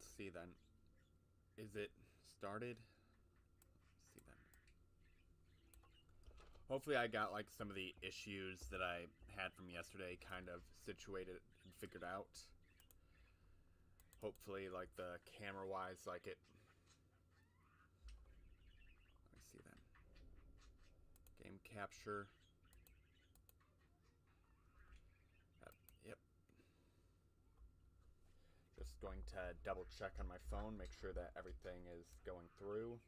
let's see then. Is it started? Let's see then. Hopefully I got like some of the issues that I had from yesterday kind of situated and figured out. Hopefully like the camera wise, like it. Let me see then. Game capture. Yep. Just going to double check on my phone, make sure that everything is going through.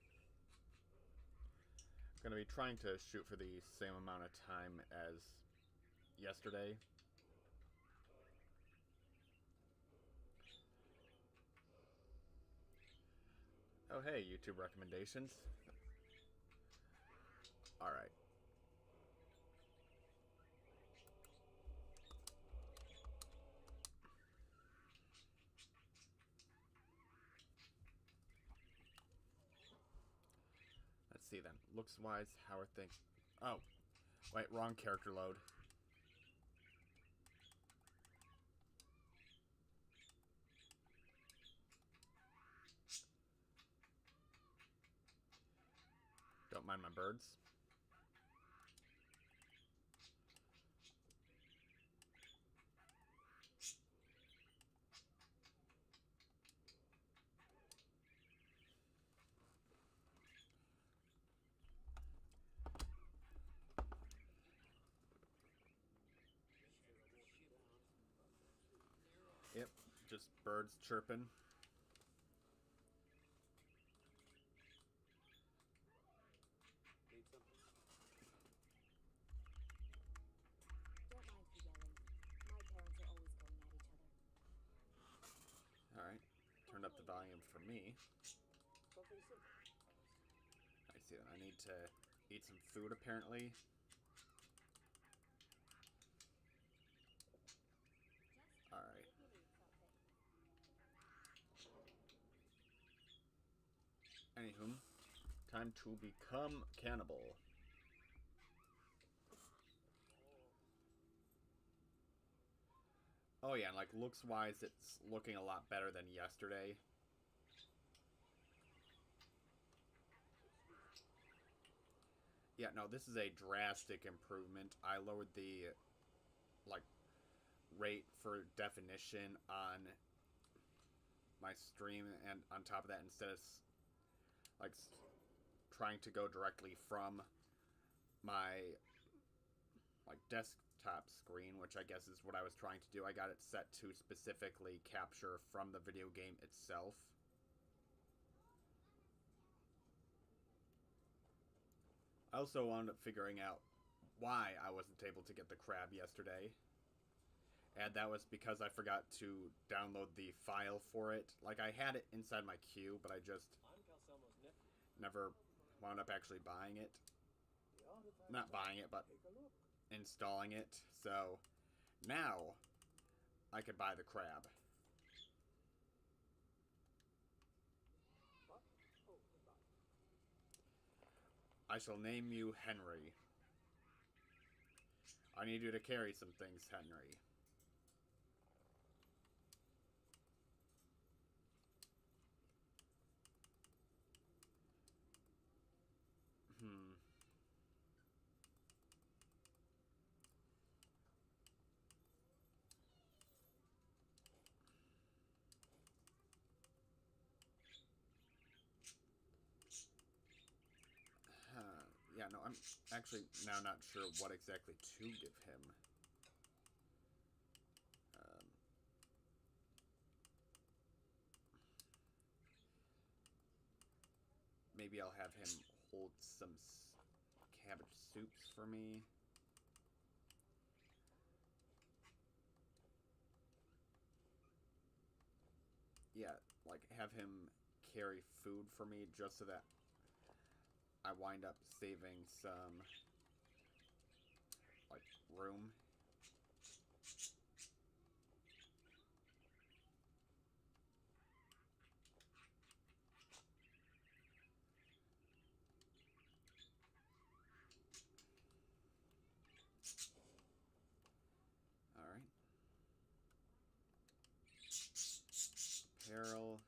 I'm going to be trying to shoot for the same amount of time as yesterday. Oh hey, YouTube recommendations. Alright. Let's see then. Looks wise, how are things? Oh, wait, wrong character load. Don't mind my birds. Yep, just birds chirping. Need something? Don't mind the yelling. My parents are always going at each other. Alright, turned up the volume for me. Something simple. I see that I need to eat some food apparently. Alright. Anywho, time to become cannibal. Oh yeah, and like looks wise, it's looking a lot better than yesterday. Yeah, no, this is a drastic improvement. I lowered the like rate for definition on my stream, and on top of that, instead of like trying to go directly from my like desktop screen, which I guess is what I was trying to do, I got it set to specifically capture from the video game itself. I also wound up figuring out why I wasn't able to get the crab yesterday. And that was because I forgot to download the file for it. Like, I had it inside my queue, but I just never wound up actually buying it. Not buying it, but installing it. So, now, I could buy the crab. I shall name you Henry. I need you to carry some things, Henry. Yeah, no, I'm actually now not sure what exactly to give him. Maybe I'll have him hold some cabbage soups for me. Yeah, like have him carry food for me just so that I wind up saving some like room. Alright. Apparel.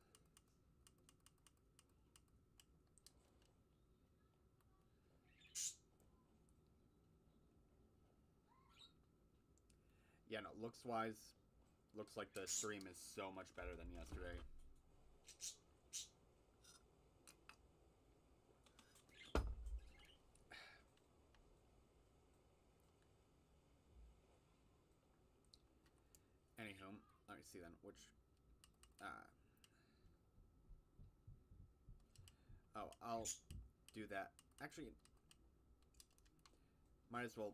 yeah, no, looks-wise, looks like the stream is so much better than yesterday. Anywho, let me see then, which, oh, I'll do that. Actually, might as well,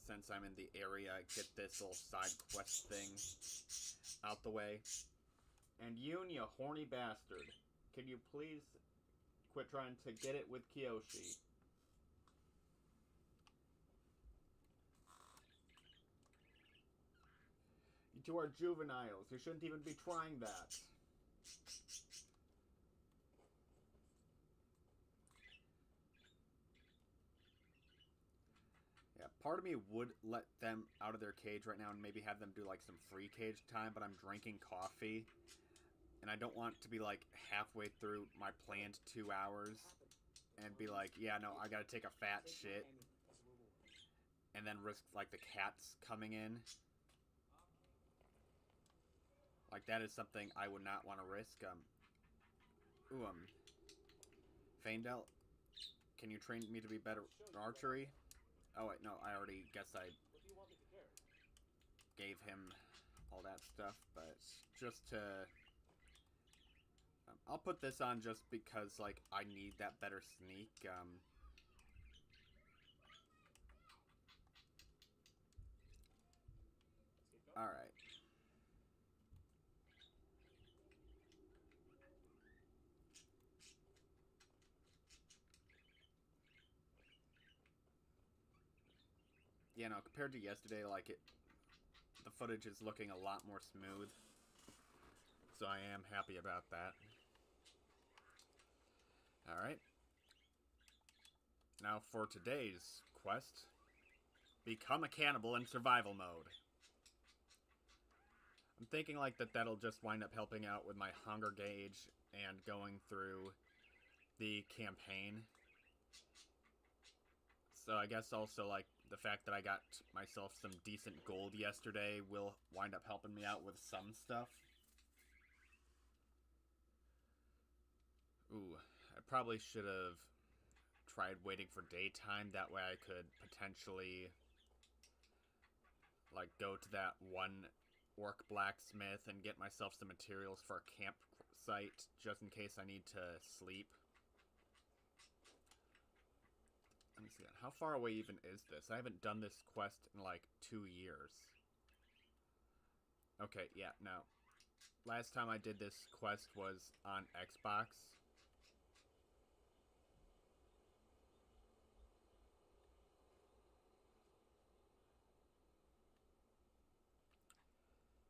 since I'm in the area, get this little side quest thing out the way. And you horny bastard, can you please quit trying to get it with Kiyoshi? You two are juveniles. You shouldn't even be trying that. Yeah, part of me would let them out of their cage right now and maybe have them do like some free cage time, but I'm drinking coffee. And I don't want to be like halfway through my planned 2 hours and be like, yeah, no, I gotta take a fat shit. And then risk like the cats coming in. Like, that is something I would not want to risk. Feindel, can you train me to be better at archery? Oh, wait, no, I already guess I gave him all that stuff, but just to... I'll put this on just because, like, I need that better sneak. Alright. Yeah, no, compared to yesterday, like, the footage is looking a lot more smooth. So I am happy about that. Alright. Now for today's quest. Become a cannibal in survival mode. I'm thinking like that'll just wind up helping out with my hunger gauge and going through the campaign. So I guess also like the fact that I got myself some decent gold yesterday will wind up helping me out with some stuff. Ooh, I probably should have tried waiting for daytime. That way I could potentially like go to that one orc blacksmith and get myself some materials for a campsite just in case I need to sleep. Let me see that. How far away even is this? I haven't done this quest in like 2 years. Okay, yeah, no. Last time I did this quest was on Xbox.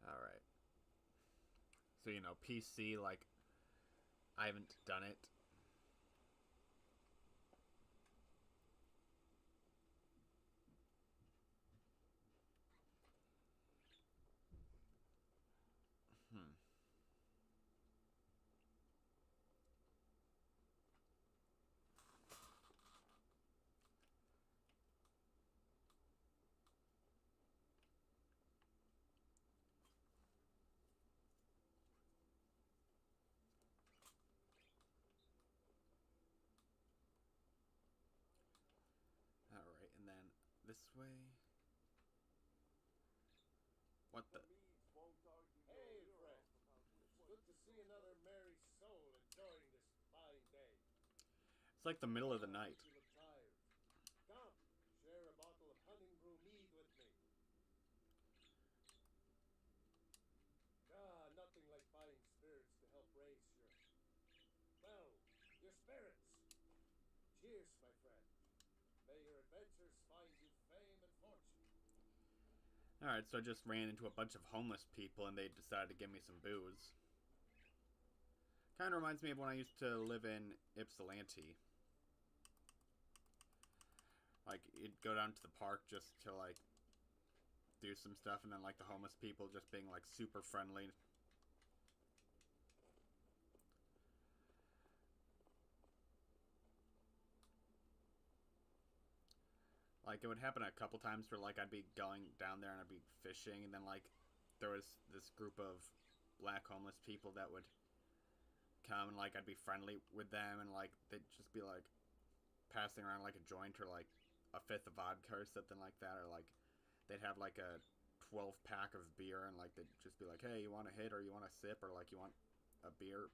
Alright. So, you know, PC, like, I haven't done it. Alright, and then this way. What the? Hey, friend. Good to see another merry soul enjoying this fine day. It's like the middle of the night. You look tired. Come, share a bottle of honey brew mead with me. Ah, nothing like fine spirits to help raise your spirits. Cheers, my friend. May your adventures find you fame and fortune. Alright, so I just ran into a bunch of homeless people and they decided to give me some booze. Kind of reminds me of when I used to live in Ypsilanti. Like, you'd go down to the park just to, like, do some stuff, and then, like, the homeless people just being, like, super friendly. Like, it would happen a couple times where, like, I'd be going down there and I'd be fishing, and then, like, there was this group of black homeless people that would come, and, like, I'd be friendly with them, and, like, they'd just be, like, passing around, like, a joint or, like, a fifth of vodka or something like that, or, like, they'd have, like, a 12-pack of beer, and, like, they'd just be like, hey, you want a hit, or you want a sip, or, like, you want a beer?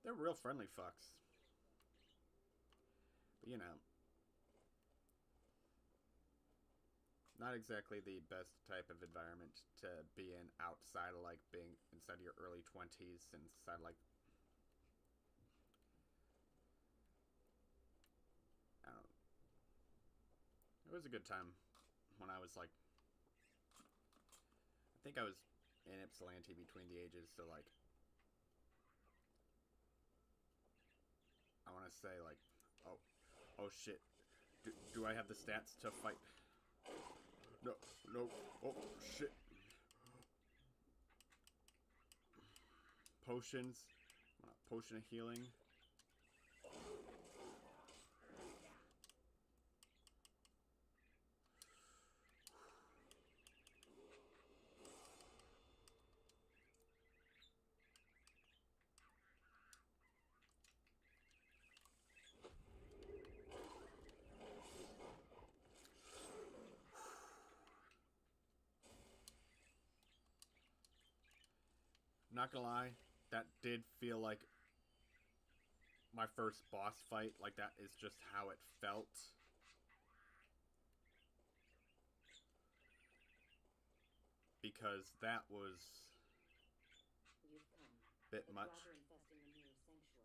They're real friendly fucks. But, you know, not exactly the best type of environment to be in outside of, like, being inside of your early 20s, inside, like, I don't know. It was a good time when I was, like, I think I was in Ypsilanti between the ages, so, like, I want to say, like, oh shit, do I have the stats to fight? No, oh shit. Potions, potion of healing. Not gonna lie, that did feel like my first boss fight. Like, that is just how it felt. Because that was a bit much. I was hoping you would say that.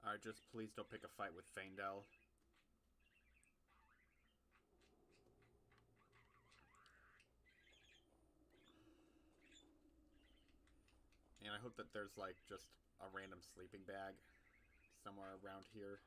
Alright, just please don't pick a fight with Faendal. And I hope that there's, like, just a random sleeping bag somewhere around here.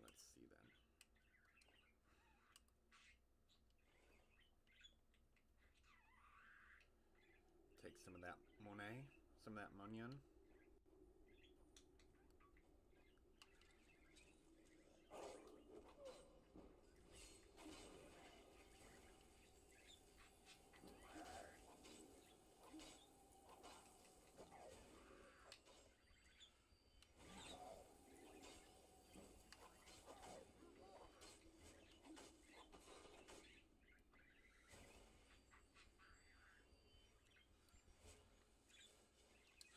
Let's see then. Take some of that Monet, some of that Munyon.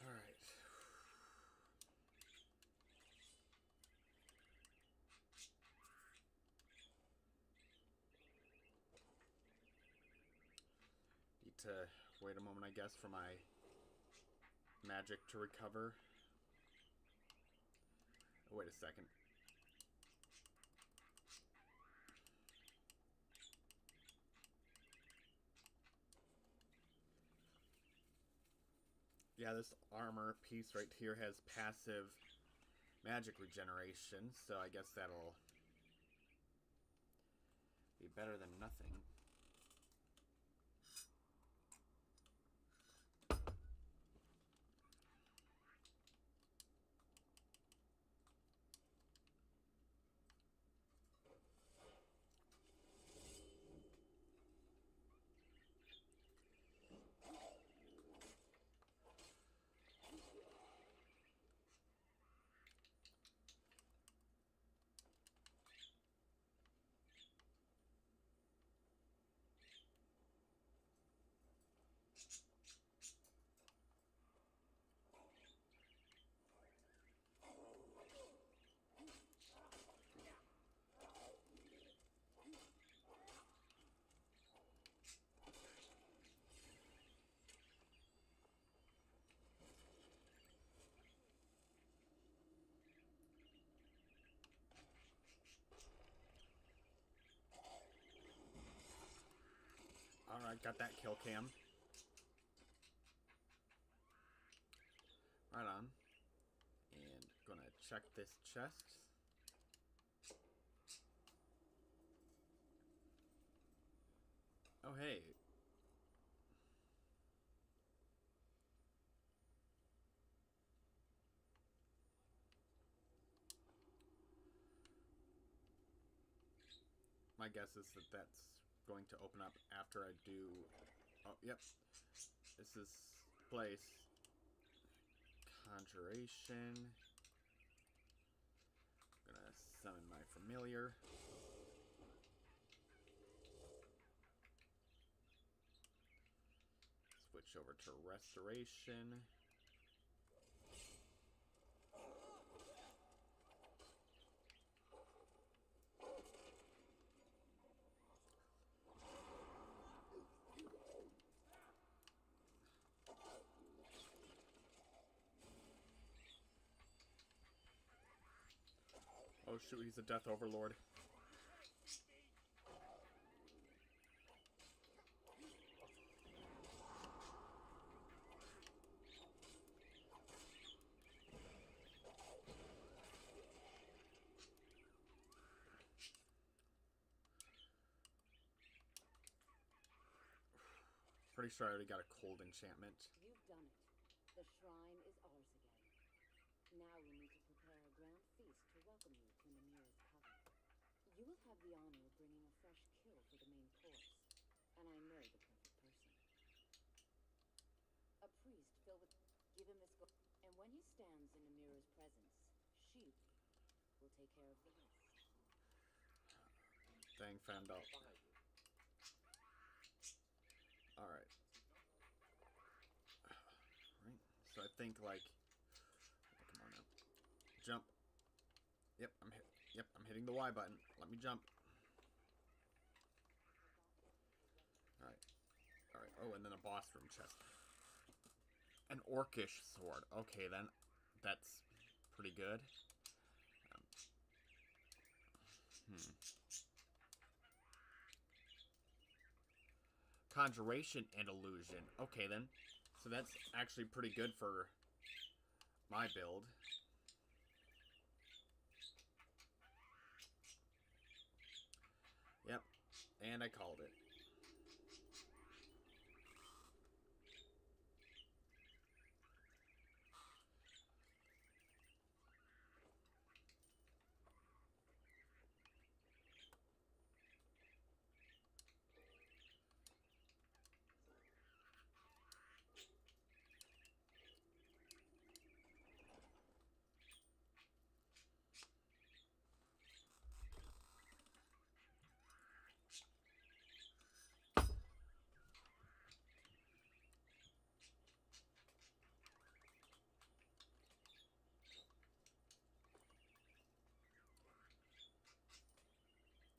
Alright. Need to wait a moment, I guess, for my magic to recover. Oh, wait a second. Yeah, this armor piece right here has passive magic regeneration, so I guess that'll be better than nothing. I got that kill cam. Right on. And gonna check this chest. Oh, hey. My guess is that that's going to open up after I do... Oh, yep. This is place. Conjuration. Gonna summon my familiar. Switch over to restoration. Oh shoot, he's a death overlord. Pretty sure I already got a cold enchantment. You've done it. The shrine is ours again. Now we need to prepare a grand feast to welcome you to Namira's coven. You will have the honor of bringing a fresh kill for the main course, and I know the perfect person. A priest filled with... Give him this gold, and when he stands in Namira's presence, she will take care of the rest. Dang, found out. Alright. Right. So I think like... Oh, come on now. Jump. Yep, I'm hitting the Y button. Let me jump. Alright. Alright. Oh, and then a boss room chest. An orcish sword. Okay, then. That's pretty good. Conjuration and illusion. Okay, then. So that's actually pretty good for my build. Yep. And I called it.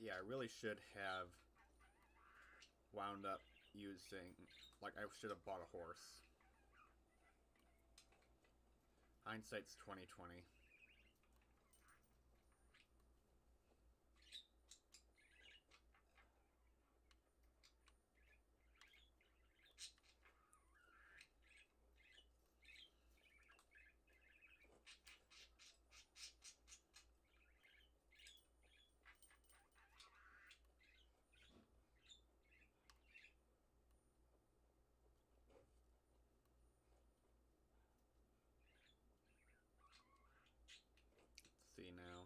Yeah, I really should have wound up using... Like, I should have bought a horse. Hindsight's 20/20. See now.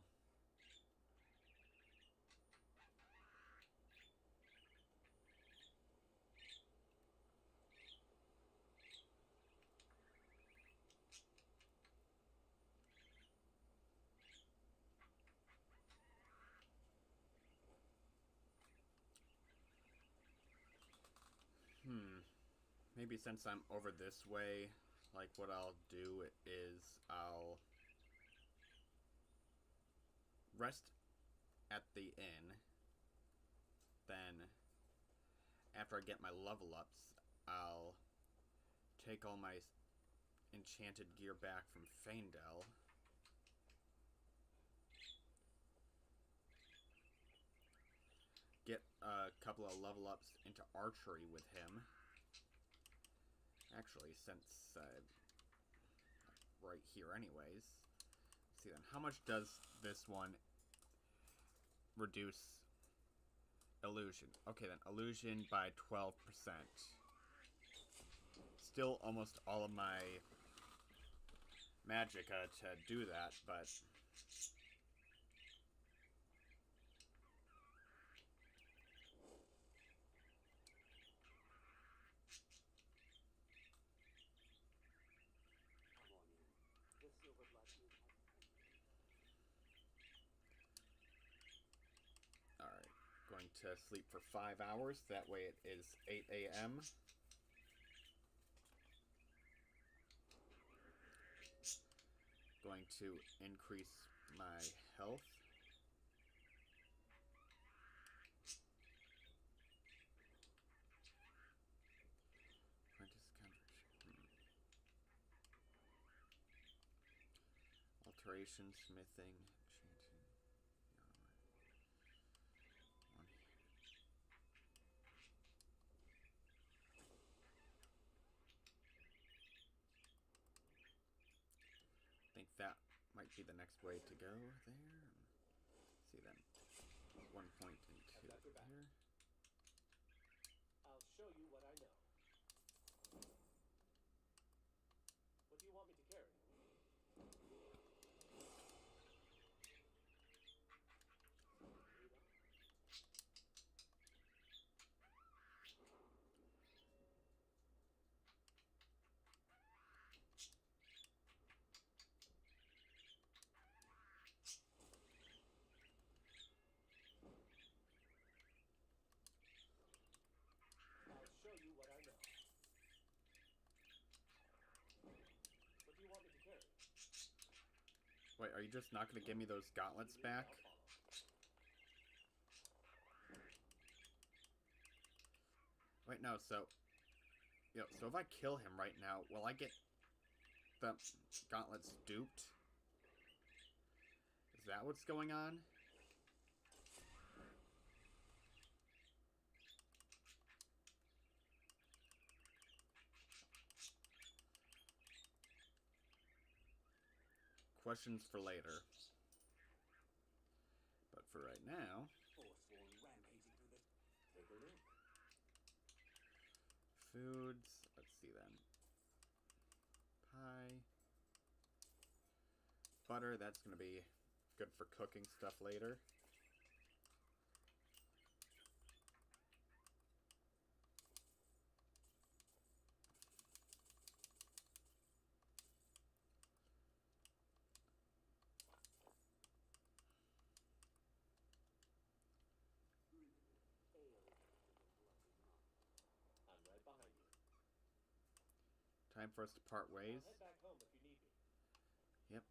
Maybe since I'm over this way, like what I'll do is I'll rest at the inn. Then, after I get my level ups, I'll take all my enchanted gear back from Faendel. get a couple of level ups into archery with him. Actually, since right here anyways. Let's see then, how much does this one reduce illusion? Okay then, illusion by 12%. Still almost all of my magic to do that, but alright, going to sleep for 5 hours, that way it is 8 a.m. Going to increase my health. Apprentice conjuration. Alteration, smithing, enchanting. I think that might be the next way to go there. Let's see then. 1 point into here. I'll show you what I know. What do you want me to carry? I'll show you what I know. What do you want me to carry? Wait, are you just not going to give me those gauntlets back? Wait, no, so... so if I kill him right now, will I get the gauntlets duped? Is that what's going on? Questions for later. But for right now... Foods. Let's see then. Pie. Butter, that's going to be good for cooking stuff later. I'm right behind you. Time for us to part ways. I'll head back home if you need me. Yep.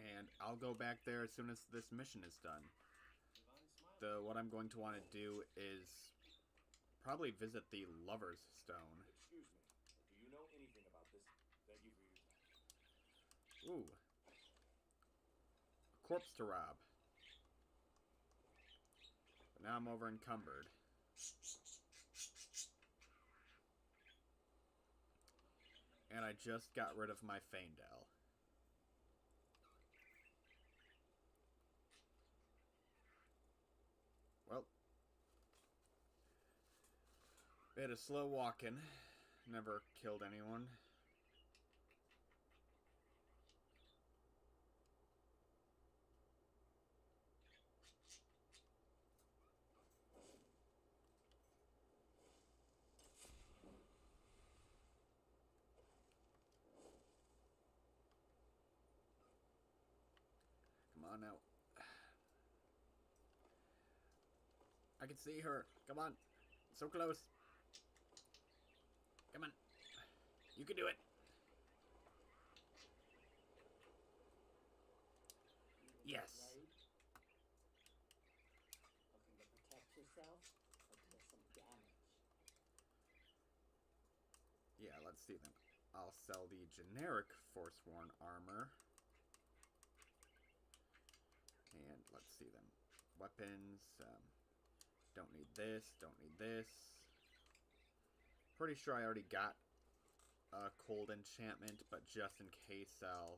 And I'll go back there as soon as this mission is done. What I'm going to want to do is probably visit the Lover's Stone. Excuse me. Do you know anything about this? Thank you for your time. Ooh. A corpse to rob. But now I'm over encumbered. And I just got rid of my Faendal. Well. Bit of slow walking. Never killed anyone. Come on now. I can see her. Come on. So close. Come on. You can do it. Yes. Looking to protect yourself or do some damage? Yeah, let's see then. I'll sell the generic Forsworn armor. And let's see then. weapons. Don't need this. Don't need this. Pretty sure I already got a cold enchantment, but just in case, I'll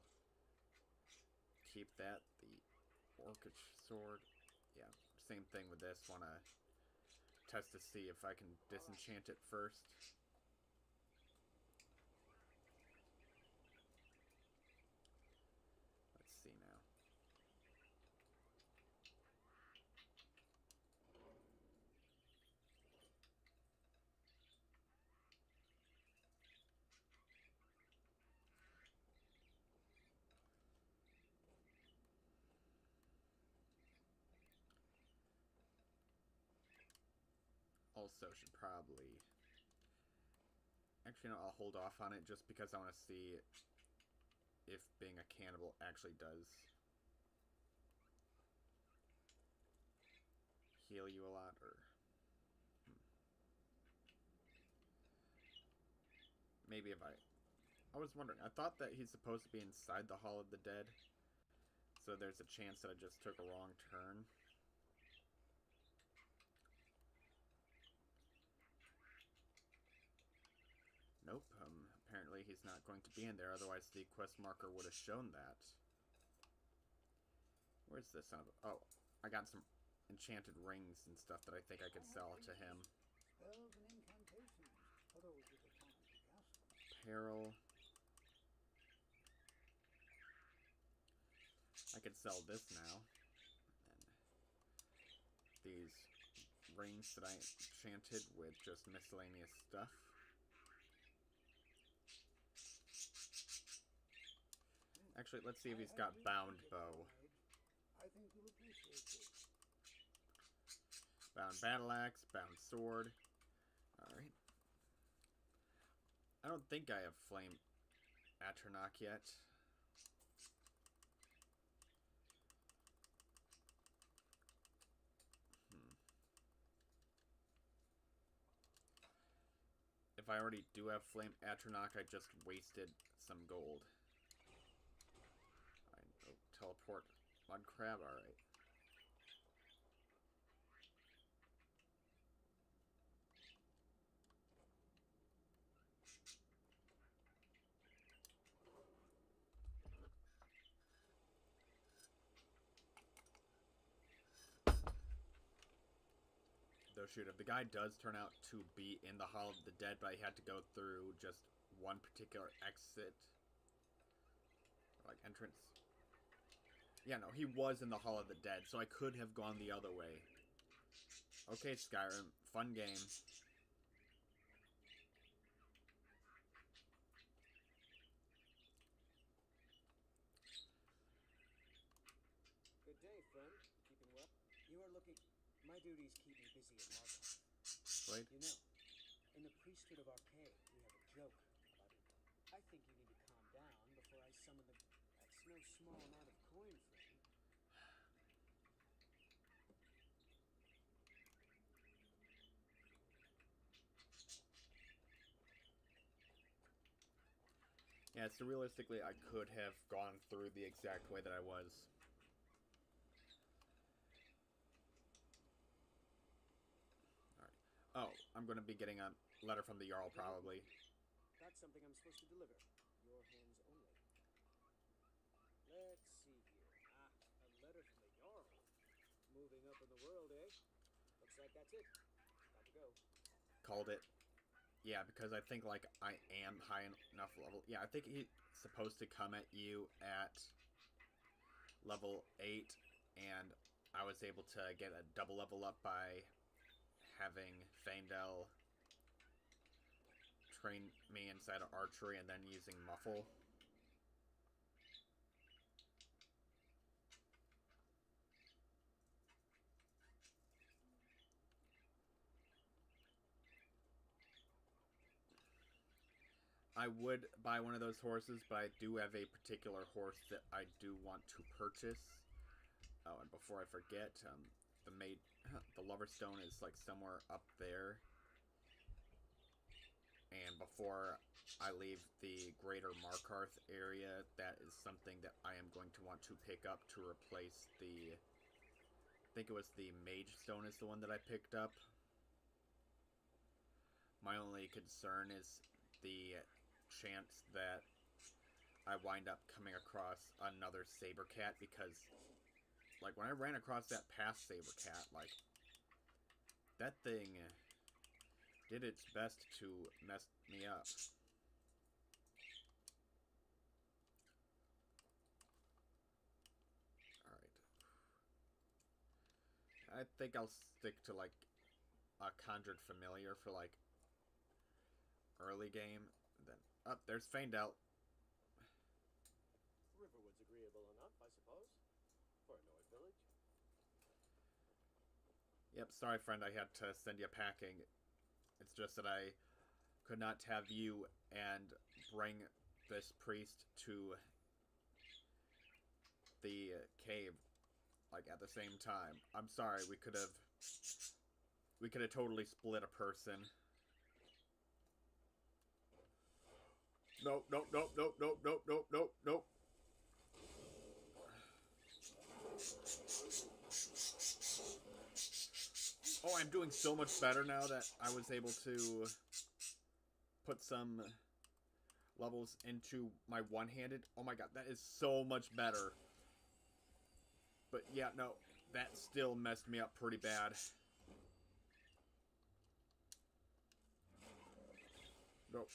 keep that. The orcish sword. Yeah, same thing with this. Want to test to see if I can disenchant it first. Let's see now. Also, should probably... Actually, no, I'll hold off on it just because I want to see if being a cannibal actually does heal you a lot, or... Maybe if I was wondering, I thought that he's supposed to be inside the Hall of the Dead, so there's a chance that I just took a wrong turn. Nope, apparently he's not going to be in there, otherwise the quest marker would have shown that. Where's this son of a... Oh, I got some enchanted rings and stuff that I think I could sell to him. Spells and incantations for those with the time to cast them. Apparel. I could sell this now. And these rings that I enchanted with just miscellaneous stuff. Actually, let's see if he's got bound bow. I think you'll appreciate this. Bound battle axe, bound sword. Alright. I don't think I have flame Atronach yet. If I already do have flame Atronach, I just wasted some gold. Teleport mud crab, alright. Though shoot, if the guy does turn out to be in the Hall of the Dead, but I had to go through just one particular exit, like entrance. Yeah, no, he was in the Hall of the Dead, so I could have gone the other way. Okay, Skyrim. Fun game. Good day, friend. Keeping well? You are looking... My duties keep me busy in Margot. Right? You know, in the priesthood of Arcade, we have a joke about it. I think you need to calm down before I summon the... That's no small amount of coin, friend. Yeah, so realistically, I could have gone through the exact way that I was. Alright. Oh, I'm going to be getting a letter from the Jarl, probably. That's something I'm supposed to deliver. Your hands only. Let's see here. Ah, a letter from the Jarl. Moving up in the world, eh? Looks like that's it. Got to go. Called it. Yeah, because I think, like, I am high enough level. Yeah, I think he's supposed to come at you at level 8, and I was able to get a double level up by having Faendal train me inside of archery and then using Muffle. I would buy one of those horses, but I do have a particular horse that I do want to purchase. Oh, and before I forget, the Loverstone is like somewhere up there. And before I leave the greater Markarth area, that is something that I am going to want to pick up to replace the think it was the Mage Stone is the one that I picked up. My only concern is the chance that I wind up coming across another Saber Cat, because, like, when I ran across that past Saber Cat, like, that thing did its best to mess me up. Alright. I think I'll stick to, like, a Conjured Familiar for, like, early game. Then, oh, there's Feindel. Riverwood's agreeable enough, I suppose, for a Nord village. Yep, sorry friend, I had to send you packing. It's just that I could not have you and bring this priest to the cave, like, at the same time. I'm sorry, we could have totally split a person. Nope, nope, nope, nope, nope, nope, nope, nope, nope. Oh, I'm doing so much better now that I was able to put some levels into my one-handed. Oh my god, that is so much better. But yeah, no, that still messed me up pretty bad. Nope.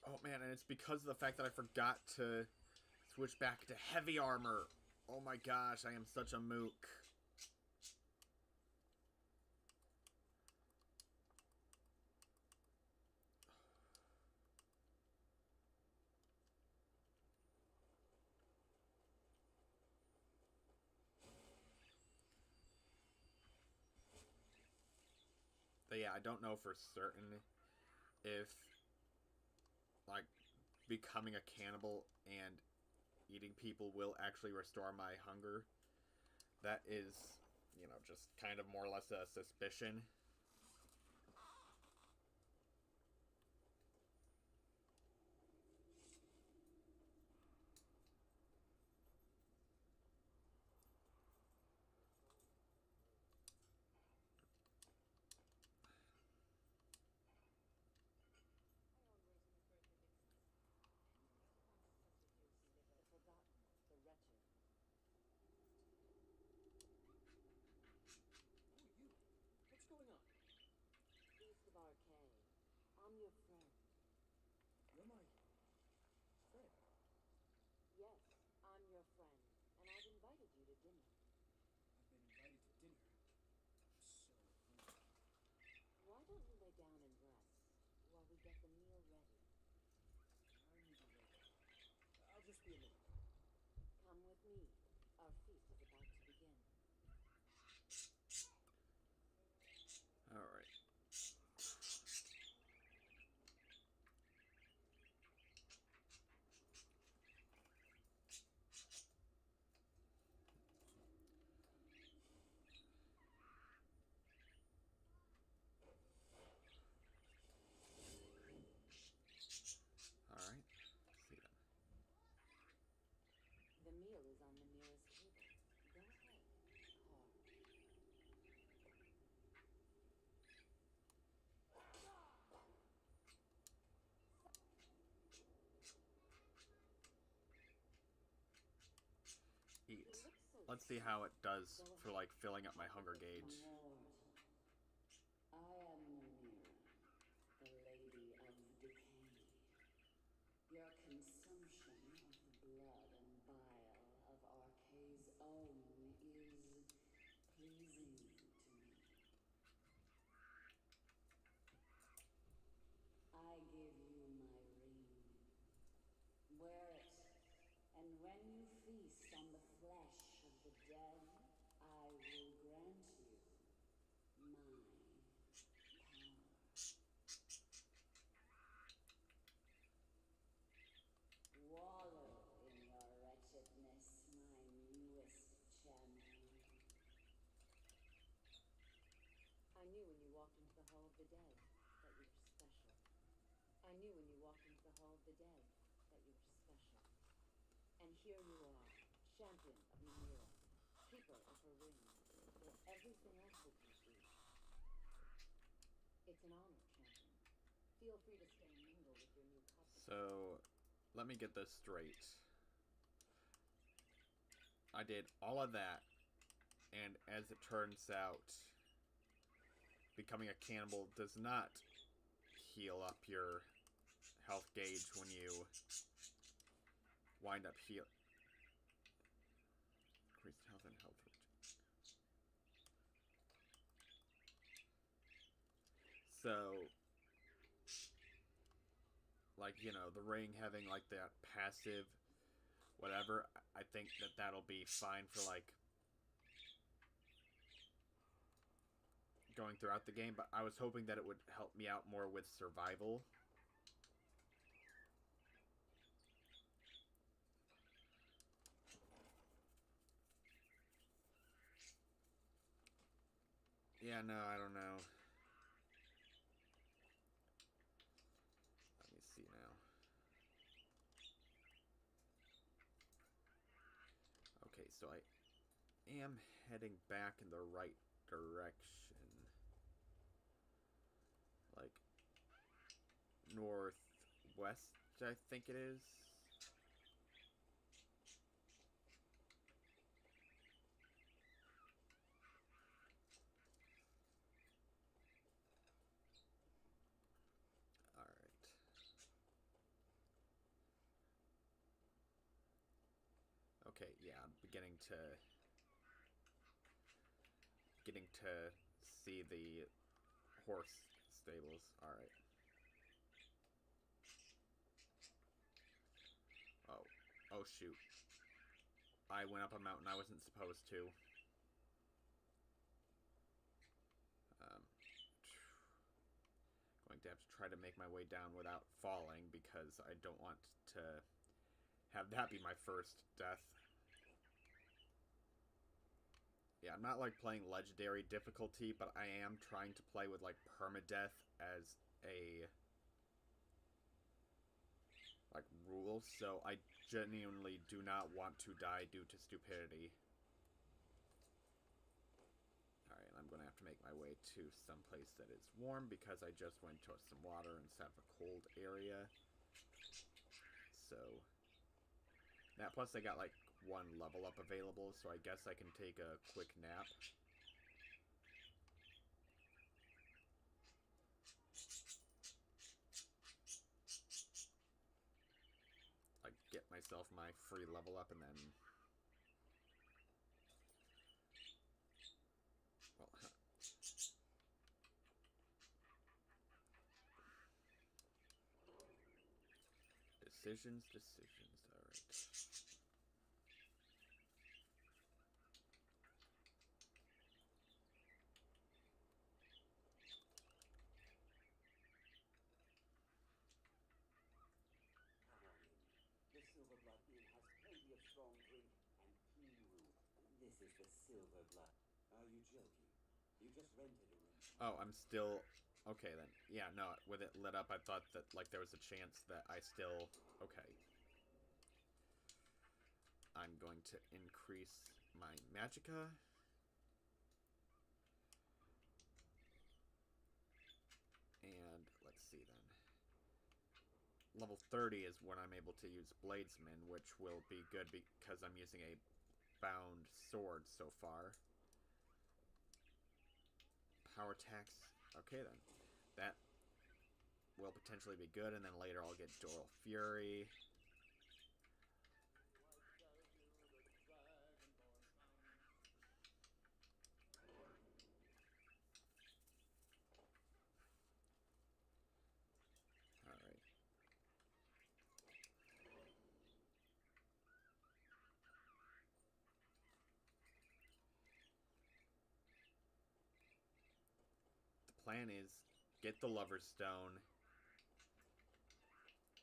Oh man, and it's because of the fact that I forgot to switch back to heavy armor. Oh my gosh, I am such a mook. But yeah, I don't know for certain if, like, becoming a cannibal and eating people will actually restore my hunger. That is, you know, just kind of more or less a suspicion. I'm your friend. You're my friend. Yes, I'm your friend, and I've invited you to dinner. I've been invited to dinner. I'm so hungry. Why don't you lay down and rest while we get the meal ready? I need to lay down. I'll just be a minute. Come with me. Our feast is about to begin. Alright. Alright. Let's see then. The meal is on the nearest table. Go ahead. Carve. Eat. You look so Let's see how it does Go for, like, filling up my hunger gauge. I am Mimir, the Lady of Decay. Your consumption of the blood and bile of Arkay's own is pleasing to me. I give you my ring. Wear it, and when you feast on the flesh of the dead, I will grant you my power. Wallow in your wretchedness, my newest champion. I knew when you walked into the Hall of the Dead that you were special. dead that you were special. And here you are, champion of Namira, keeper of her ring, where everything else will be free. It's an honor, champion. Feel free to stay and mingle with your new customers. So, let me get this straight. I did all of that, and as it turns out, becoming a cannibal does not heal up your health gauge when you wind up heal. Increased health and health. So, like, you know, the ring having, like, that passive whatever, I think that that'll be fine for, like, going throughout the game, but I was hoping that it would help me out more with survival. Yeah, no, I don't know. Let me see now. Okay, so I am heading back in the right direction. Like, northwest, I think it is. Alright. Okay, yeah, I'm beginning to see the horse stables. Alright. Oh shoot. I went up a mountain I wasn't supposed to. Going to have to try to make my way down without falling because I don't want to have that be my first death. Yeah, I'm not like playing legendary difficulty, but I am trying to play with like permadeath as a like rule, so I genuinely do not want to die due to stupidity. Alright, I'm going to have to make my way to some place that is warm because I just went to some water instead of a cold area. So, that plus I got like one level up available, so I guess I can take a quick nap. Like, get myself my free level up and then... Well, Decisions, alright. The Silverblood Inn has plenty of strong drink and keen room. This is the Silverblood. Are you joking? You just rented a room. Oh, I'm still... Okay, then. Yeah, no, with it lit up, I thought that, like, there was a chance that I still... Okay. I'm going to increase my magicka. And, let's see then. Level 30 is when I'm able to use Bladesman, which will be good because I'm using a bound sword so far. Power attacks. Okay, then. That will potentially be good, and then later I'll get Doral Fury. Alright. The plan is get the Lover's Stone,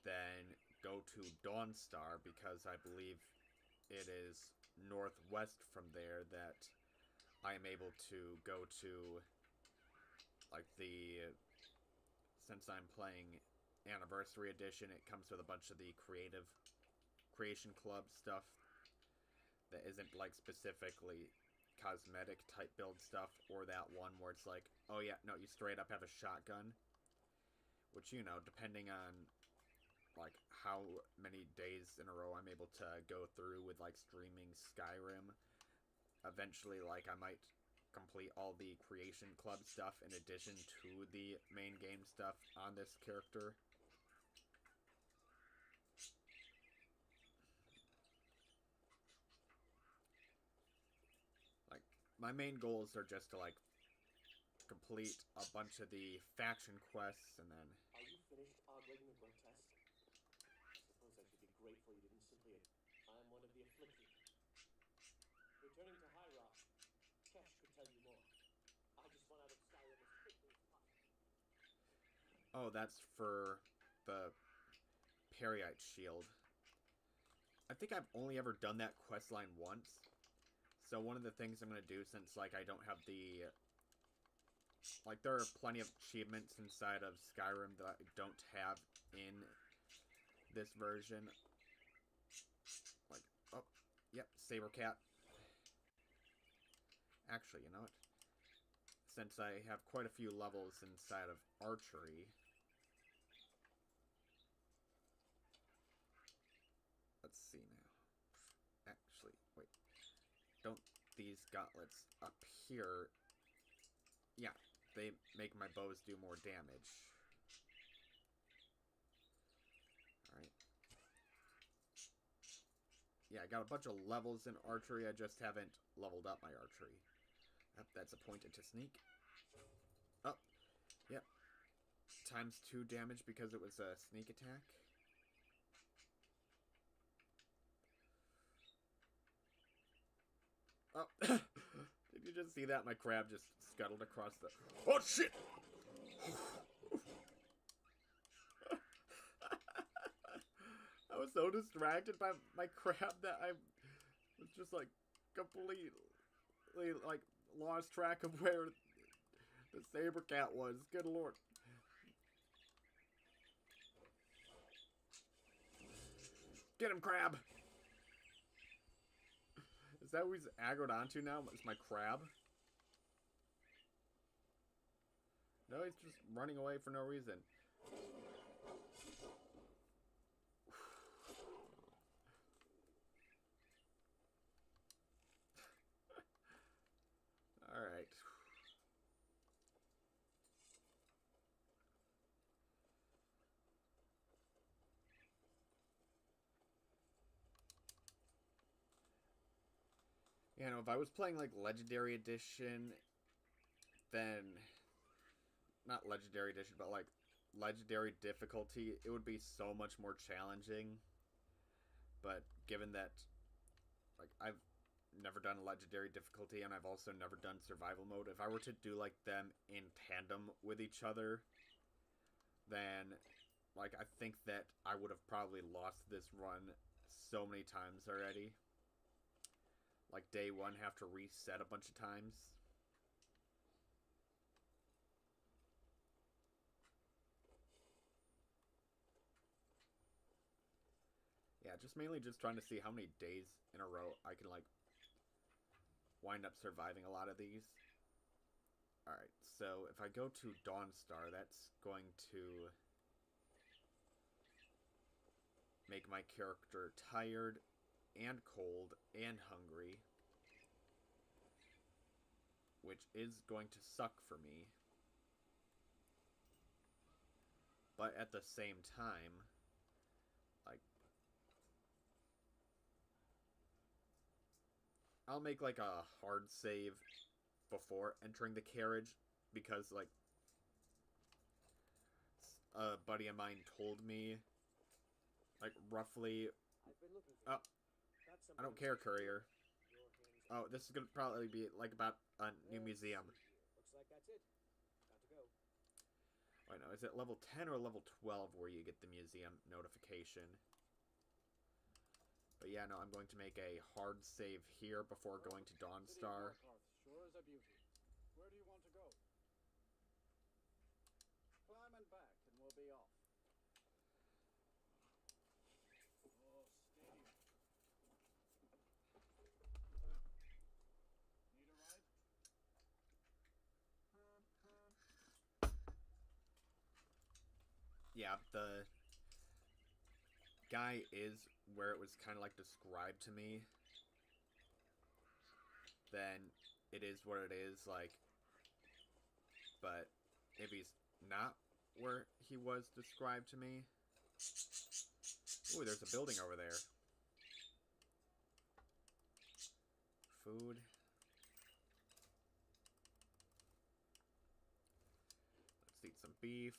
then go to Dawnstar, because I believe it is northwest from there that I am able to go to, like, the... Since I'm playing Anniversary Edition, it comes with a bunch of the Creation Club stuff that isn't like specifically cosmetic type build stuff, or that one where it's like, oh yeah, no, you straight up have a shotgun, which, you know, depending on like how many days in a row I'm able to go through with like streaming Skyrim, eventually like I might complete all the Creation Club stuff in addition to the main game stuff on this character. Like, my main goals are just to like complete a bunch of the faction quests, and then... Are you finished ogling the grotesque? I suppose I should be grateful you didn't simply... I'm one of the afflicted. Returning to High Rock, Kesh could tell you more. I just want out of Skyrim as quickly as possible. Oh, that's for the Periite Shield. I think I've only ever done that quest line once. So one of the things I'm going to do, since like I don't have the... Like, there are plenty of achievements inside of Skyrim that I don't have in this version. Like, oh, yep, Saber Cat. Actually, you know what? Since I have quite a few levels inside of Archery... Let's see now. Actually, wait. Don't these gauntlets appear... Yeah, they make my bows do more damage. Alright. Yeah, I got a bunch of levels in Archery, I just haven't leveled up my Archery. That's a pointed to sneak. Oh, yep. Times 2 damage because it was a sneak attack. Oh, did you just see that? My crab just scuttled across the... Oh, shit! I was so distracted by my crab that I was just, like, completely, like, lost track of where the Saber Cat was. Good lord. Get him, crab! Is that who he's aggroed onto now? Is my crab? No, he's just running away for no reason. Alright. You know, if I was playing, like, Legendary Edition, then... Not Legendary Edition, but, like, Legendary Difficulty, it would be so much more challenging. But given that, like, I've never done Legendary Difficulty, and I've also never done Survival Mode, if I were to do, like, them in tandem with each other, then, like, I think that I would have probably lost this run so many times already. Like, day one, have to reset a bunch of times. Yeah, just mainly just trying to see how many days in a row I can, like, wind up surviving a lot of these. Alright, so if I go to Dawnstar, that's going to make my character tired and cold and hungry, which is going to suck for me. But at the same time, like, I'll make like a hard save before entering the carriage, because like a buddy of mine told me, like, roughly... Oh, I don't care, courier. Oh, this is gonna probably be like about a new museum. Looks like that's it. Got to go. Wait, no, is it level 10 or level 12 where you get the museum notification? But yeah, no, I'm going to make a hard save here before going to Dawnstar. Sure is a beauty. Where do you want to go? Climb and back, and we'll be off. yeah, the guy is where it was kind of like described to me, then it is what it is, like, but if he's not where he was described to me... Ooh, there's a building over there. Food. Let's eat some beef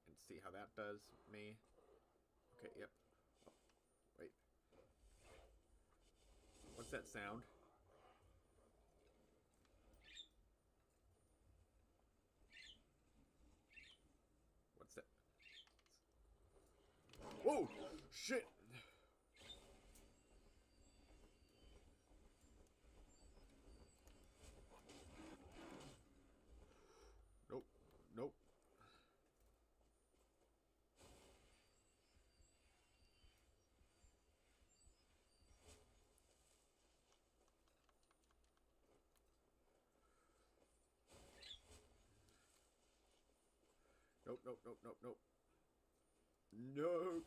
and see how that does me. Okay, yep. Oh, wait. What's that sound? What's that? Whoa! Shit! Nope. Nope. Nope, nope, nope, nope, nope. No!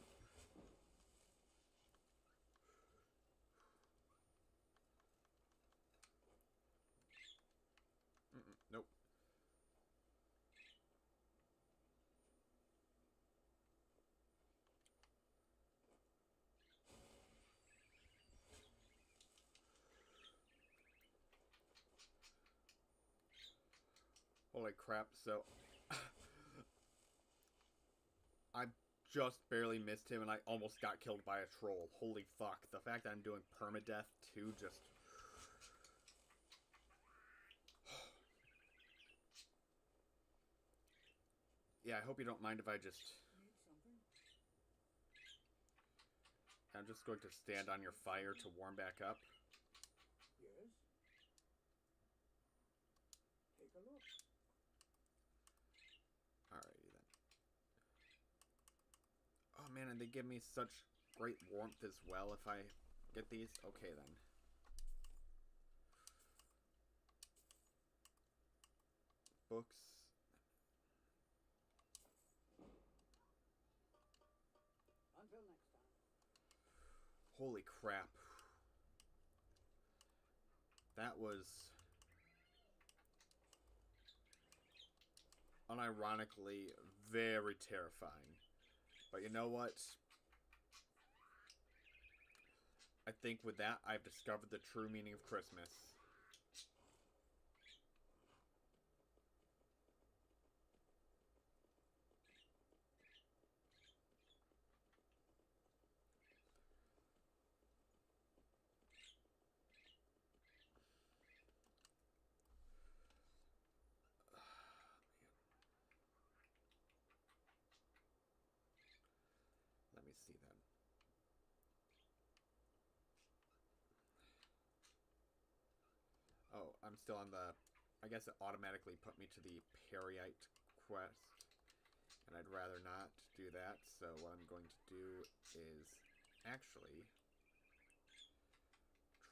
Nope. Holy crap, so... I just barely missed him and I almost got killed by a troll. Holy fuck. The fact that I'm doing permadeath too just... Yeah, I hope you don't mind if I just... Need something? I'm just going to stand on your fire to warm back up. Yes. Take a look. Alrighty then. Oh man, and they give me such great warmth as well if I get these. Okay then. Books. Until next time. Holy crap. That was... unironically very terrifying. But you know what? I think with that, I've discovered the true meaning of Christmas. Let me see then. Oh, I'm still on the... I guess it automatically put me to the Periite quest. And I'd rather not do that, so what I'm going to do is actually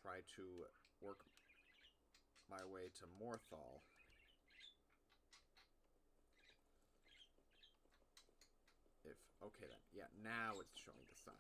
try to work my way to Morthal. If... okay then. Yeah, now it's showing the sign.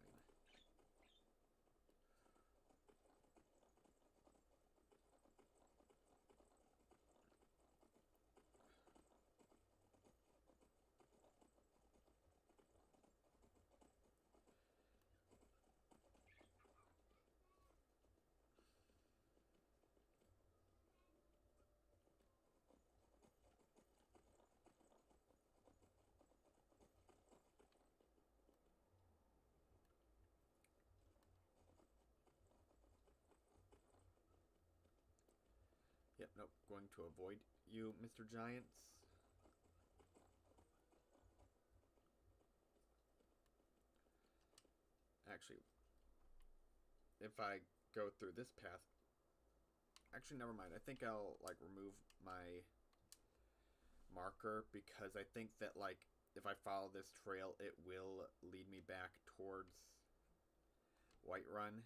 Yep, nope. Going to avoid you, Mr. Giants. Actually, if I go through this path... actually, never mind. I think I'll, like, remove my marker because I think that, like, if I follow this trail, it will lead me back towards Whiterun.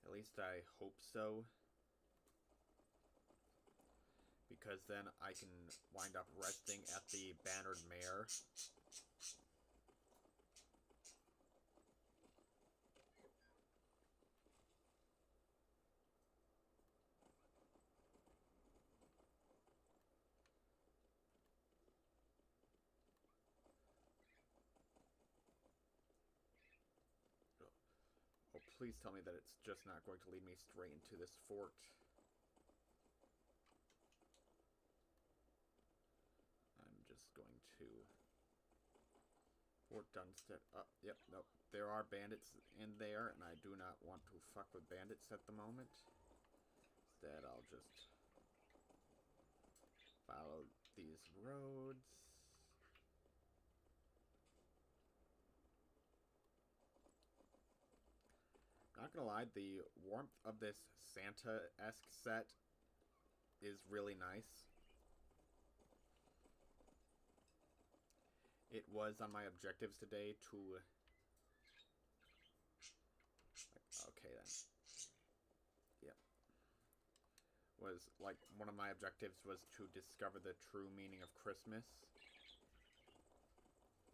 At least I hope so. because then I can wind up resting at the Bannered Mare. Oh, please tell me that it's just not going to lead me straight into this fort. I'm just going to... Fort Dunstead. Yep, nope. There are bandits in there, and I do not want to fuck with bandits at the moment. Instead, I'll just follow these roads. Not gonna lie, the warmth of this Santa-esque set is really nice. It was on my objectives today to... Okay, then. Yep. Was, like, one of my objectives was to discover the true meaning of Christmas.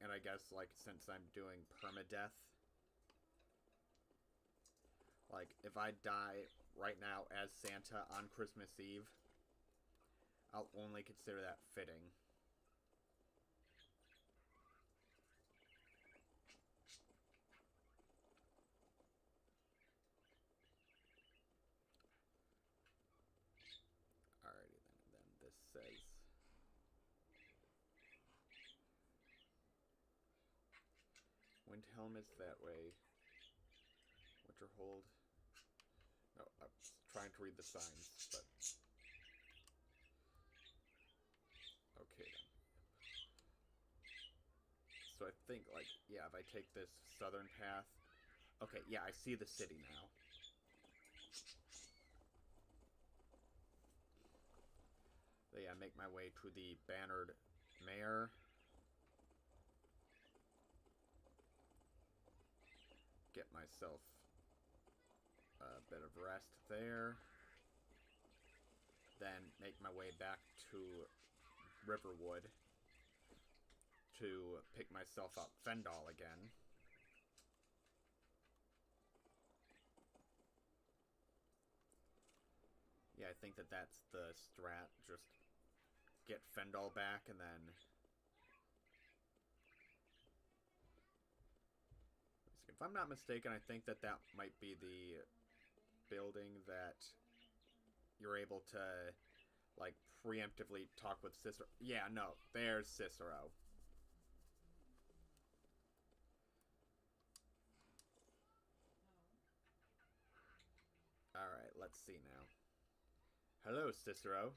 And I guess, like, since I'm doing permadeath, like, if I die right now as Santa on Christmas Eve, I'll only consider that fitting. Alrighty then this says... Windhelm is that way. Winterhold... No, I was trying to read the signs, but... Okay, then. So I think, like, yeah, if I take this southern path... Okay, yeah, I see the city now. So yeah, make my way to the Bannered Mare. Get myself a bit of rest there. Then make my way back to Riverwood to pick myself up Fendal again. Yeah, I think that that's the strat. Just get Fendal back and then... If I'm not mistaken, I think that that might be the building that you're able to, like, preemptively talk with Cicero. Yeah, no, there's Cicero. Alright, let's see now. Hello, Cicero.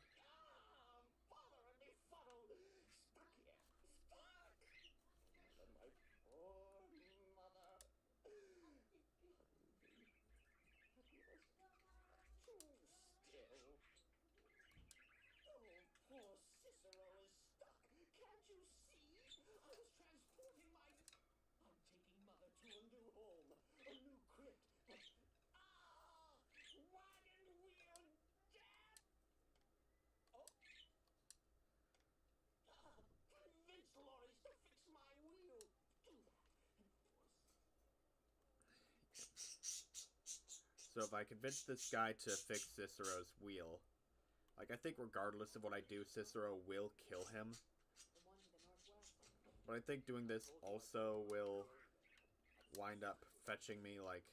So if I convince this guy to fix Cicero's wheel, like, I think regardless of what I do, Cicero will kill him. But I think doing this also will wind up fetching me, like,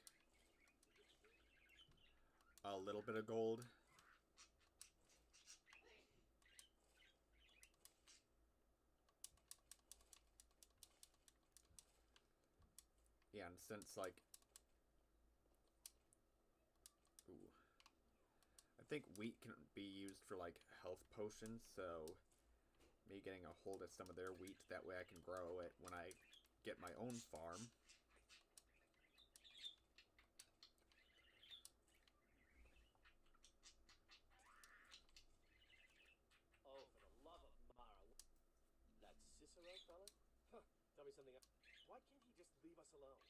a little bit of gold. Yeah, and since, like... Ooh. I think wheat can be used for, like, health potions, so... Me getting a hold of some of their wheat, that way I can grow it when I get my own farm. Oh, for the love of Mara. That Cicero fella? Huh. Tell me something else. Why can't he just leave us alone?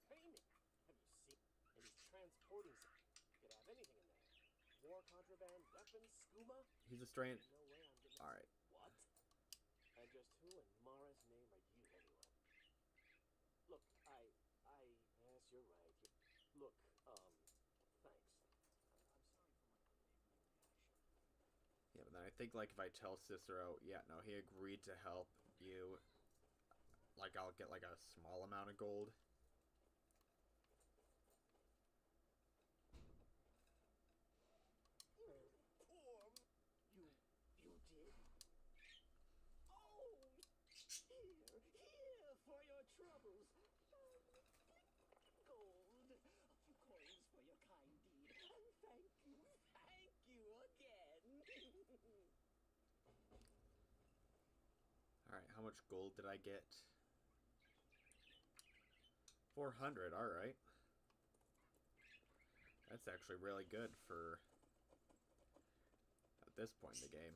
Pay me. Have you seen? And he's transporting something. Could have anything in there. More contraband weapons, skooma? He's a strange. No way I'm getting... Alright. What? And just who in Mara's name are you, anyway? Look, Yes, you're right. Look, thanks. I'm sorry for my unmaidenly reaction. Yeah, but then I think, like, if I tell Cicero, yeah, no, he agreed to help you, like, I'll get, like, a small amount of gold. You did? Oh, here for your troubles. Gold, a few coins for your kind deed, and thank you again. Alright, how much gold did I get? 400, alright. That's actually really good for at this point in the game.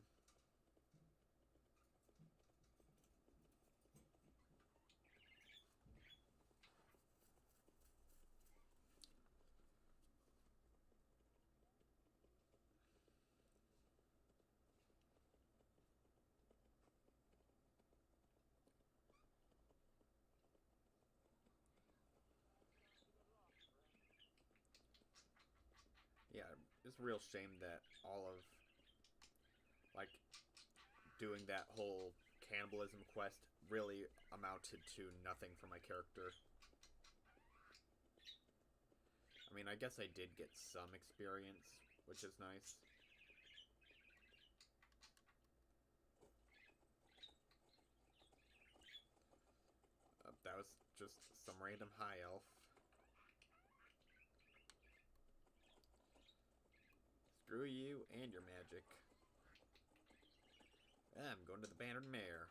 Yeah, it's a real shame that all of, like, doing that whole cannibalism quest really amounted to nothing for my character. I mean, I guess I did get some experience, which is nice. That was just some random high elf. Screw you and your magic. I'm going to the Bannered Mare.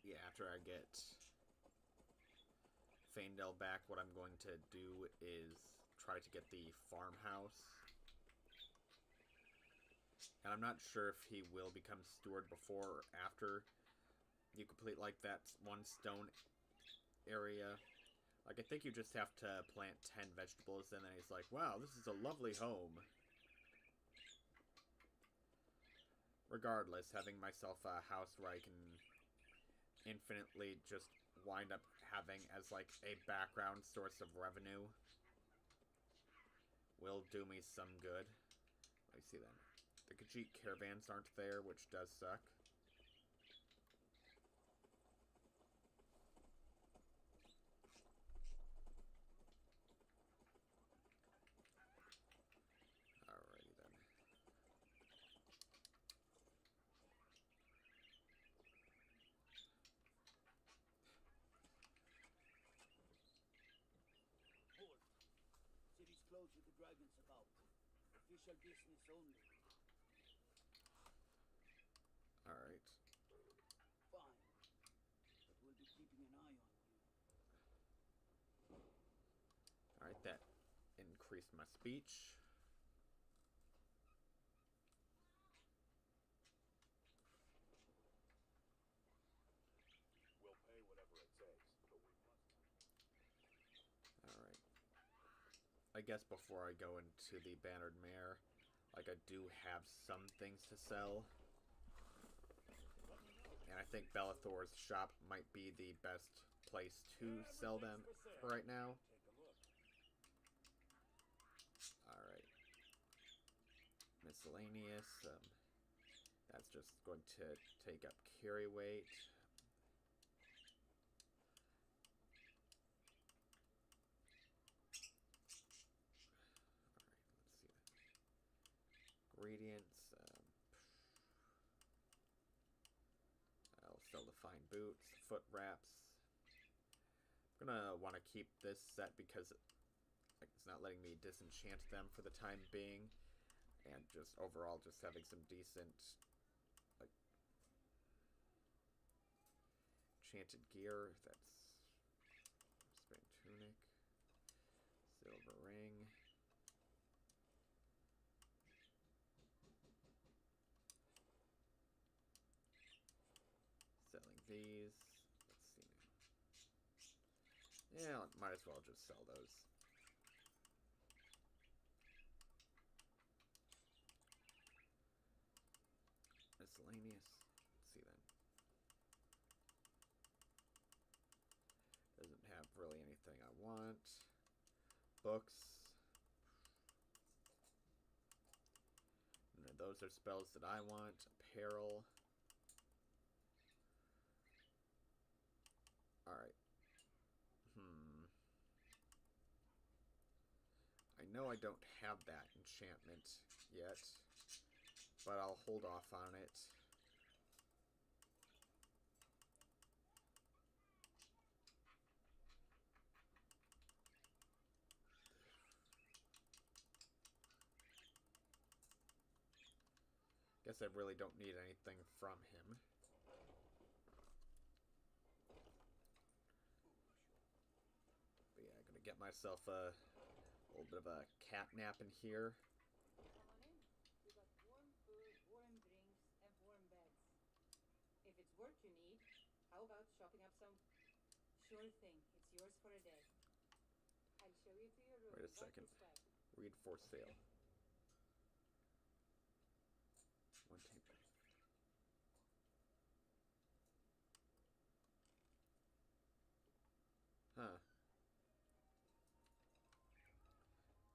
Yeah, after I get Faendel back, what I'm going to do is try to get the farmhouse. And I'm not sure if he will become steward before or after you complete, like, that one stone area. Like, I think you just have to plant 10 vegetables, and then he's like, wow, this is a lovely home. Regardless, having myself a house where I can infinitely just wind up having as, like, a background source of revenue will do me some good. Let me see then. The Khajiit caravans aren't there, which does suck. Alrighty then. Hold. City's closed with the dragons about. Official business only. Alright. Fine. But we'll be keeping an eye on you. Alright, that increased my speech. We'll pay whatever it takes, but we must. Alright. I guess before I go into the Bannered Mare, like, I do have some things to sell. And I think Bellathor's shop might be the best place to sell them for right now. Take a look. Alright. Miscellaneous. That's just going to take up carry weight. Alright, let's see. Ingredients. I'll sell the fine boots, foot wraps. I'm gonna want to keep this set because like, it's not letting me disenchant them for the time being, and just overall just having some decent like enchanted gear. That's spring tunic. these. Let's see. Yeah, might as well just sell those. Miscellaneous. Let's see then. Doesn't have really anything I want. Books. And those are spells that I want. Apparel. Alright. I know I don't have that enchantment yet, but I'll hold off on it. Guess I really don't need anything from him. But yeah, I'm gonna get myself a little bit of a cat nap in here. Come on in. We got warm food, warm drinks, and warm beds. If it's work you need, how about shopping up some? Sure thing. It's yours for a day. I'll show you to your room. Wait a second. Read for sale. One table. Huh.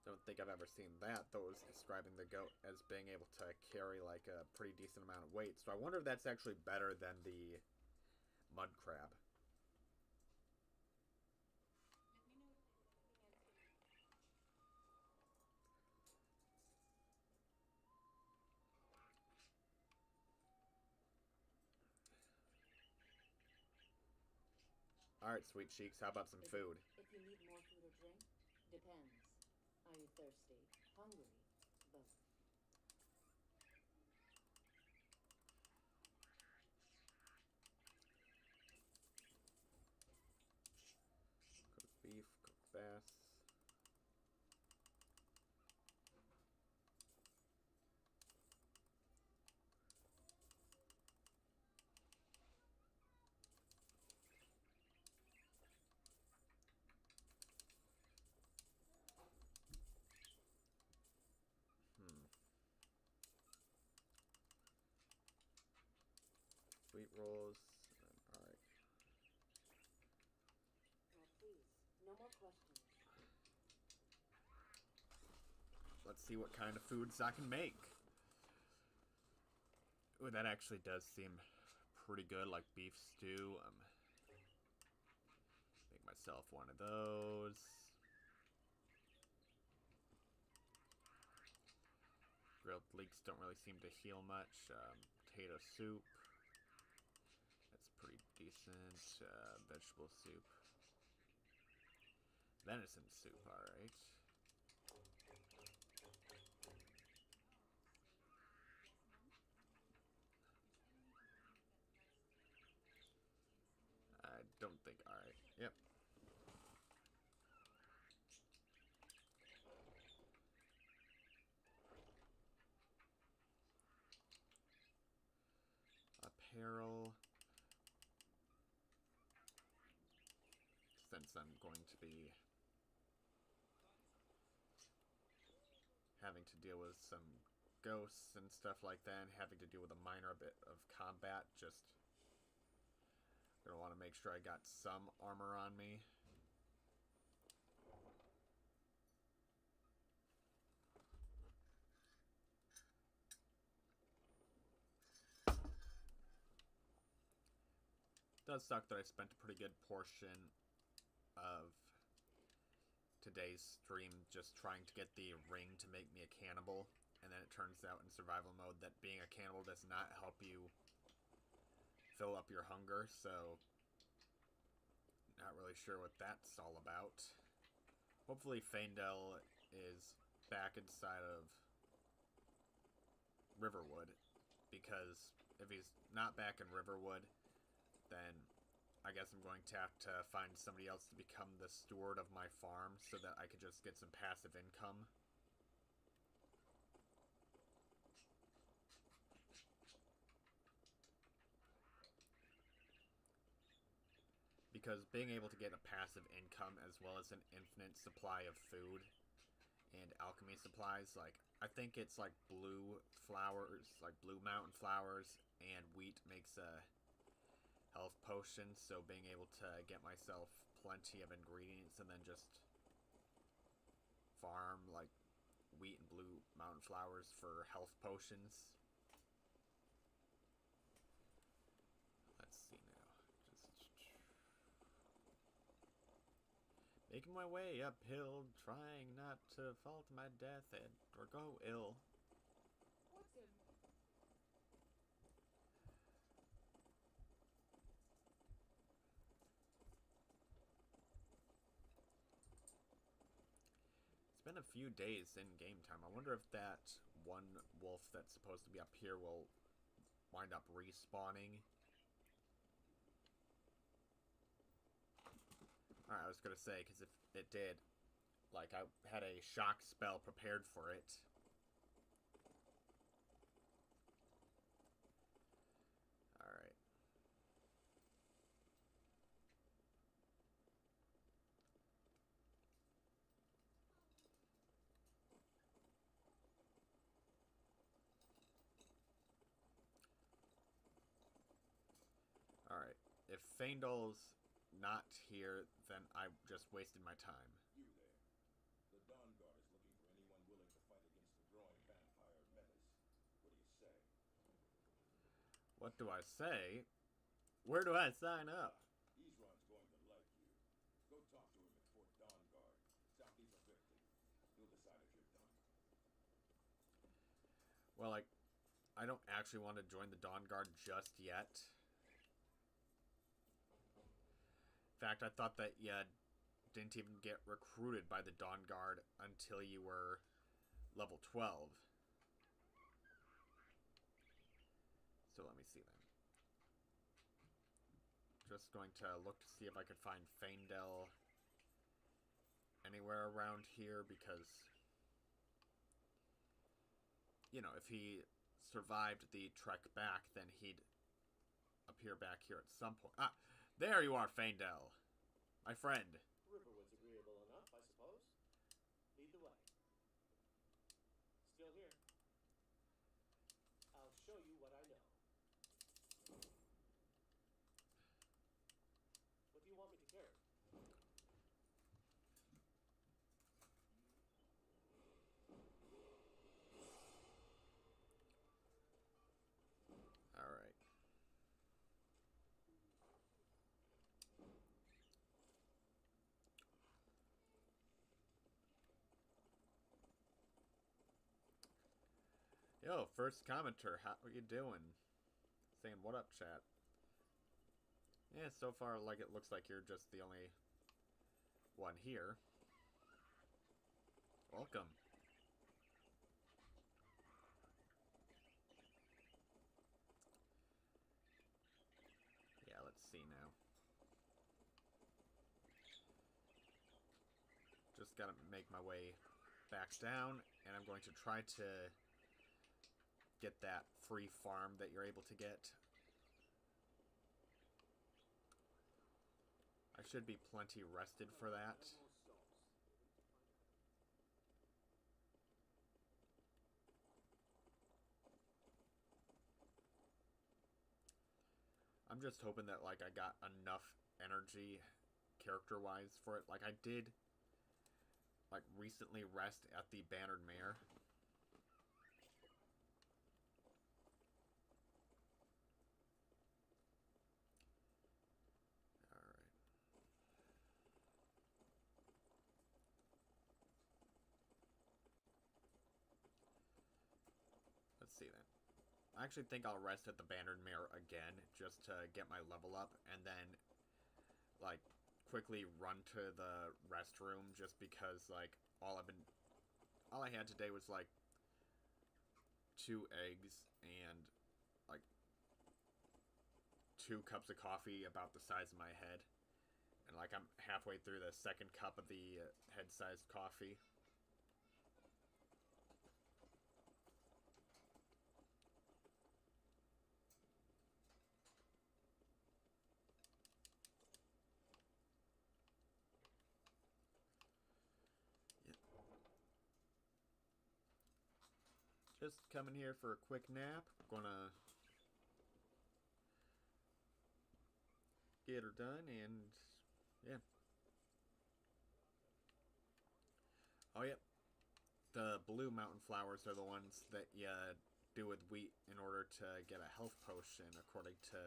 Don't think I've ever seen that. Those describing the goat as being able to carry like a pretty decent amount of weight. So I wonder if that's actually better than the mud crab. Alright, sweet cheeks, how about some food? If you need more food or drink, depends. Are you thirsty? Hungry? Both. Cooked beef, cooked bass. Sweet rolls. Alright. Now please, no more questions. Let's see what kind of foods I can make. Ooh, that actually does seem pretty good, like beef stew. Make myself one of those. Grilled leeks don't really seem to heal much. Potato soup. That's pretty decent. Vegetable soup. Venison soup, alright. I don't think, alright. Yep. Apparel. Since I'm going to be having to deal with some ghosts and stuff like that, and having to deal with a minor bit of combat, just gonna want to make sure I got some armor on me. Does suck that I spent a pretty good portion of today's stream just trying to get the ring to make me a cannibal, and then it turns out in survival mode that being a cannibal does not help you fill up your hunger, so not really sure what that's all about. Hopefully Faendel is back inside of Riverwood, because if he's not back in Riverwood, then I guess I'm going to have to find somebody else to become the steward of my farm so that I could just get some passive income. because being able to get a passive income as well as an infinite supply of food and alchemy supplies, like, I think it's like blue flowers, like blue mountain flowers, and wheat makes a health potion, so being able to get myself plenty of ingredients and then just farm, like, wheat and blue mountain flowers for health potions. Let's see now. Just making my way uphill, trying not to fall to my death or go ill. What's It's been a few days in game time. I wonder if that one wolf that's supposed to be up here will wind up respawning. Alright, I was gonna say, because if it did, like, I had a shock spell prepared for it. Alright. Alright. If Faendal's not here, then I just wasted my time. You there. The Dawn Guard is looking for anyone willing to fight against the growing vampire menace. What do you say? What do I say? Where do I sign up? Isran's going to like you. Go talk to him at Fort Dawn Guard, southeast of Riften. You'll decide if you're done. Well, like, I don't actually want to join the Dawn Guard just yet. In fact, I thought that you didn't even get recruited by the Dawn Guard until you were level 12. So let me see then. Just going to look to see if I could find Faendal anywhere around here, because, you know, if he survived the trek back, then he'd appear back here at some point. Ah! There you are, Faendal. My friend. Riverwood's agreeable enough, I suppose. Lead the way. Still here. I'll show you what I know. What do you want me to carry? Alright. Yo, first commenter, how are you doing? Saying what up, chat? Yeah, so far, like, it looks like you're just the only one here. Welcome. Yeah, let's see now. Just gotta make my way back down, and I'm going to try to get that free farm that you're able to get. I should be plenty rested for that. I'm just hoping that, like, I got enough energy character-wise for it. Like, I did, like, recently rest at the Bannered Mare. Let's see then. I actually think I'll rest at the Bannered Mare again, just to get my level up, and then, like, quickly run to the restroom, just because, like, all I had today was, like, 2 eggs and, like, 2 cups of coffee about the size of my head. And, like, I'm halfway through the 2nd cup of the head-sized coffee. just coming here for a quick nap. Gonna get her done and yeah. Oh yep. The blue mountain flowers are the ones that you do with wheat in order to get a health potion, according to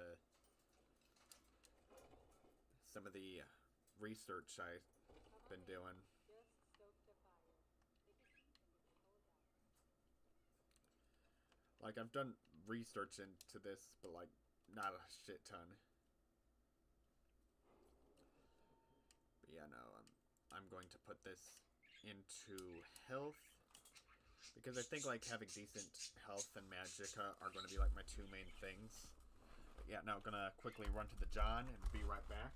some of the research I've been doing. Just stoked a fire. Take a seat and get the cold out. Like, I've done research into this, but like, not a shit ton. But yeah, no, I'm going to put this into health. Because I think, like, having decent health and magicka are going to be, like, my two main things. But yeah, now I'm going to quickly run to the John and be right back.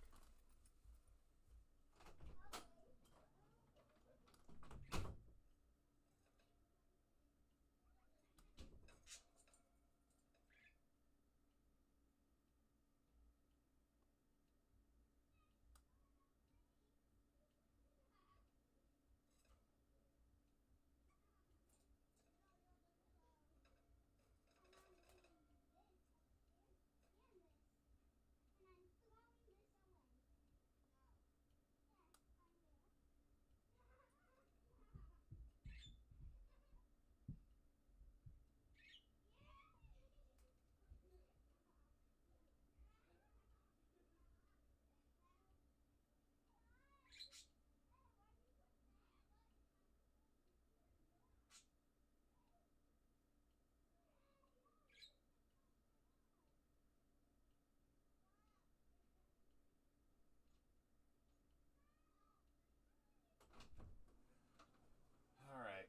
Alright.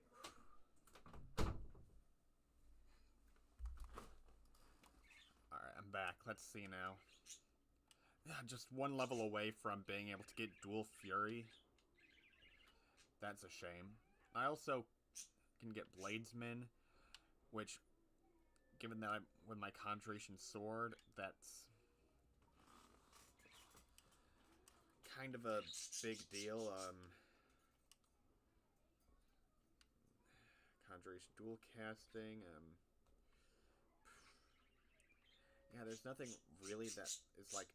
Alright, I'm back. Let's see now. Yeah, just one level away from being able to get dual fury. That's a shame. I also can get bladesman, which, given that I'm with my conjuration sword, that's kind of a big deal. Conjuration dual casting. Yeah, there's nothing really that is like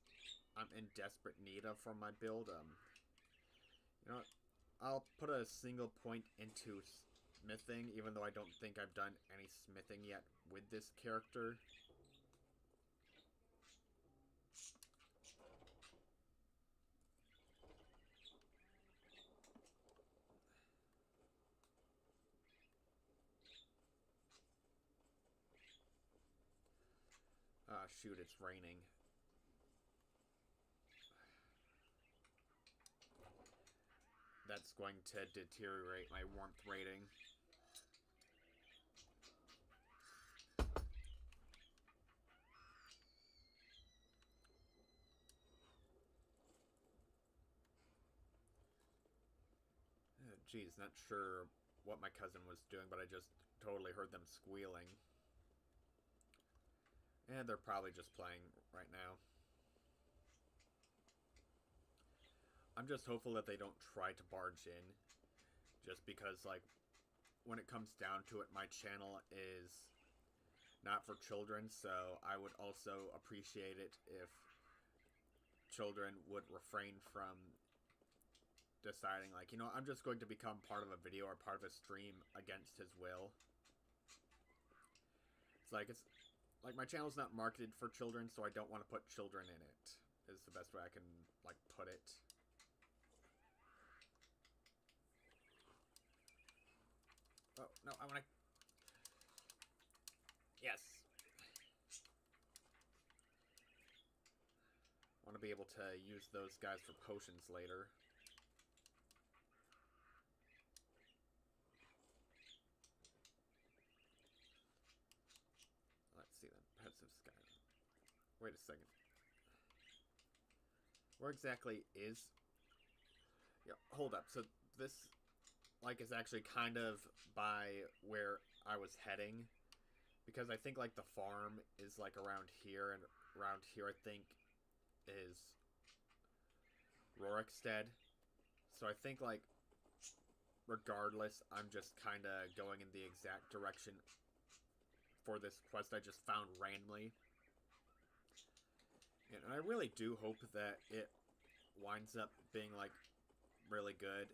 I'm in desperate need of for my build. You know what? I'll put a single point into smithing, even though I don't think I've done any smithing yet with this character. Ah, shoot, it's raining. That's going to deteriorate my warmth rating. Geez, not sure what my cousin was doing, but I just totally heard them squealing. And they're probably just playing right now. I'm just hopeful that they don't try to barge in. Just because, like, when it comes down to it, my channel is not for children, so I would also appreciate it if children would refrain from deciding, like, you know, I'm just going to become part of a video or part of a stream against his will. It's like my channel's not marketed for children, so I don't want to put children in it, is the best way I can, like, put it. Oh, no, I want to... Yes. I want to be able to use those guys for potions later. Let's see then. Pets of Skyrim. Wait a second. Where exactly is... Yeah, hold up. So this, like, is actually kind of by where I was heading. Because I think, like, the farm is, like, around here. And around here, I think, is Rorikstead. So I think, like, regardless, I'm just kind of going in the exact direction for this quest I just found randomly. And I really do hope that it winds up being, like, really good.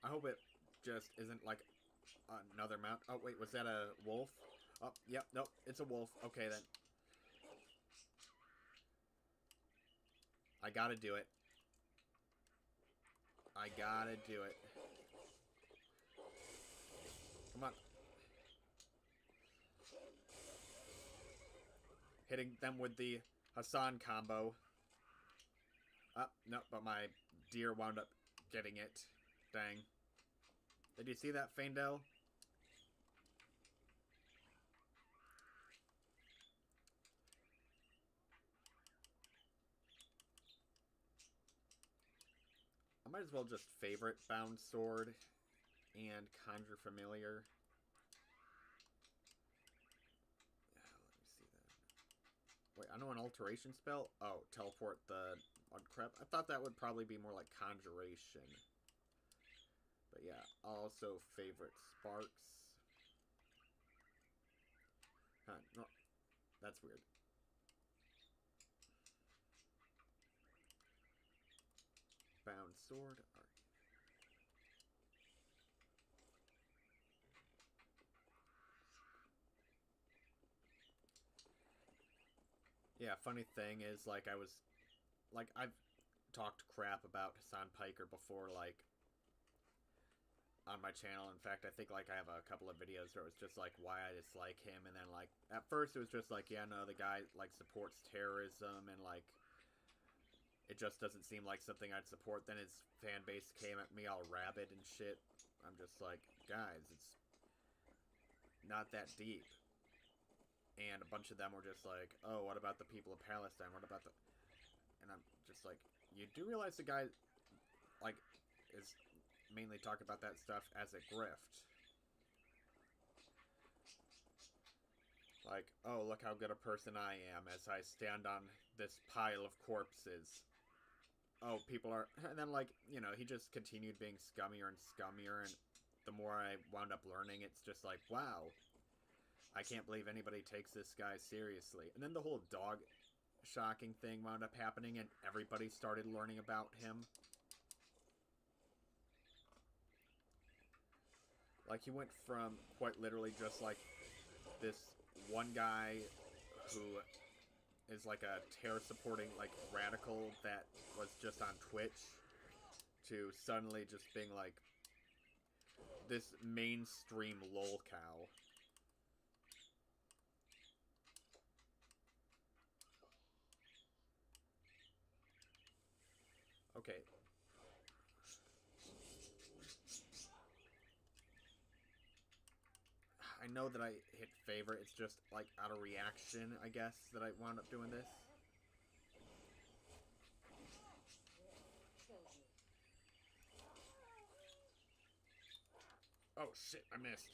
I hope it just isn't, like, another mount. Oh, wait, was that a wolf? Oh, yep, nope, it's a wolf. Okay, then. I gotta do it. I gotta do it. Come on. Hitting them with the Hassan combo. No, but my deer wound up getting it. Dang. Did you see that, Faendel? I might as well just favorite Bound Sword and Conjure Familiar. Wait, I know an alteration spell? Oh, teleport the mud crab. I thought that would probably be more like conjuration. But yeah, also favorite sparks. Huh, no, that's weird. Bound sword. All right. Yeah, funny thing is, like, I've talked crap about Hassan Piker before, like, on my channel. In fact, I think, like, I have a couple of videos where it was just, like, why I dislike him, and then, like, at first it was just, like, yeah, no, the guy, like, supports terrorism, and, like, it just doesn't seem like something I'd support. Then his fan base came at me all rabid and shit. I'm just like, guys, it's not that deep. And a bunch of them were just like, oh, what about the people of Palestine? What about the... And I'm just like, you do realize the guy, like, is mainly talking about that stuff as a grift. Like, oh, look how good a person I am as I stand on this pile of corpses. Oh, people are... And then, like, you know, he just continued being scummier and scummier, and the more I wound up learning, it's just like, wow. I can't believe anybody takes this guy seriously. And then the whole dog shocking thing wound up happening, and everybody started learning about him. Like, he went from quite literally just, like, this one guy who is, like, a terror-supporting, like, radical that was just on Twitch to suddenly just being, like, this mainstream lol cow. Okay. I know that I hit favorite, it's just, like, out of reaction, I guess, that I wound up doing this. Oh, shit, I missed.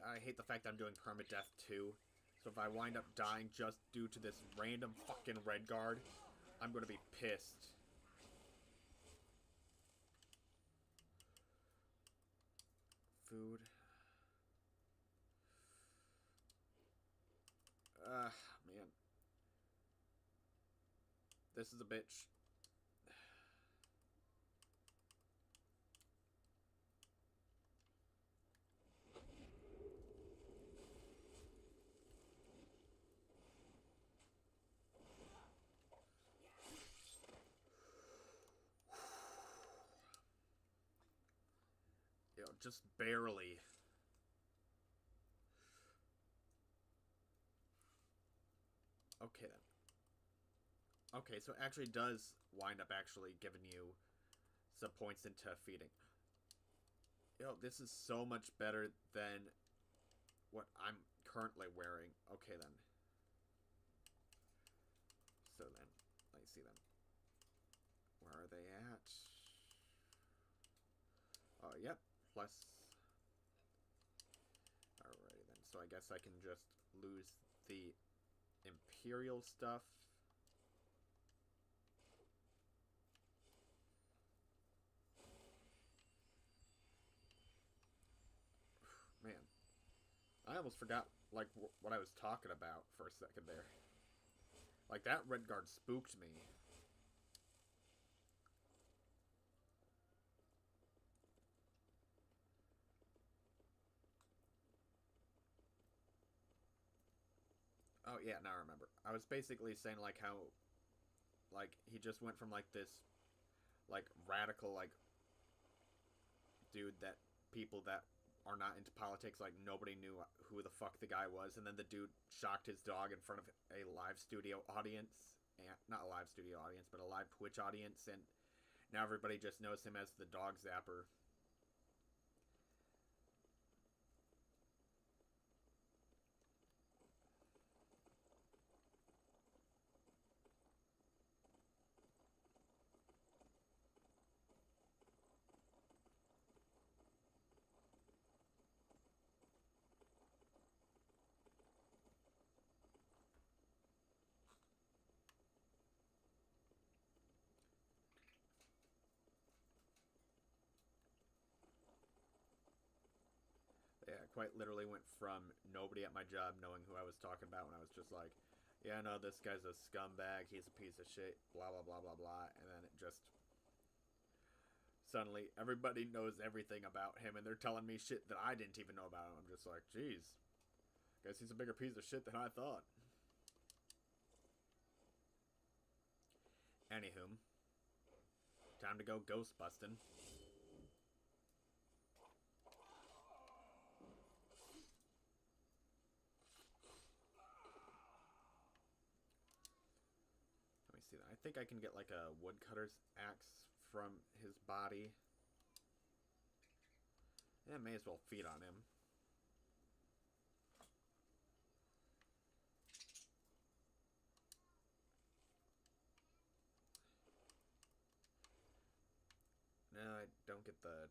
I hate the fact that I'm doing permadeath, too. So if I wind up dying just due to this random fucking red guard, I'm gonna be pissed. Food. Man. This is a bitch. You know, just barely. Okay, then. Okay, so it actually does wind up actually giving you some points into feeding. Yo, this is so much better than what I'm currently wearing. Okay, then. So then, let me see them. Where are they at? Oh, yep. Plus. Alrighty then. So I guess I can just lose the Imperial stuff. almost forgot, like, what I was talking about for a second there. Like, that red guard spooked me. Oh, yeah, now I remember. I was basically saying, like, how, like, he just went from, like, this, like, radical, like, dude that people that are not into politics, like, nobody knew who the fuck the guy was, and then the dude shocked his dog in front of a live studio audience, and not a live studio audience, but a live Twitch audience, and now everybody just knows him as the dog zapper. Yeah, I quite literally went from nobody at my job knowing who I was talking about when I was just like, yeah, no, this guy's a scumbag, he's a piece of shit, blah, blah, blah, blah, blah, and then it just... Suddenly, everybody knows everything about him, and they're telling me shit that I didn't even know about him. I'm just like, jeez. Guess he's a bigger piece of shit than I thought. Anywho, time to go ghost busting. Let me see that. I think I can get like a woodcutter's axe from his body. Yeah, may as well feed on him. No, I don't get the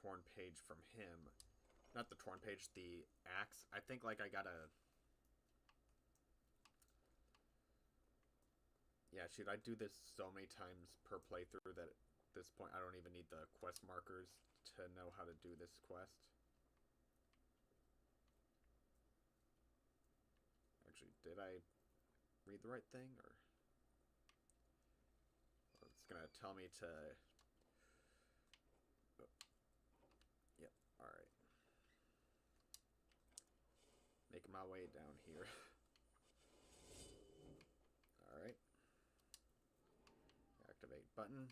torn page from him. Not the torn page, the axe. I think like I gotta... Yeah, shoot, I do this so many times per playthrough that at this point I don't even need the quest markers to know how to do this quest. Actually, did I read the right thing, or... Well, it's gonna tell me to... Oh. Yep, alright. Making my way down here. Alright. Activate button.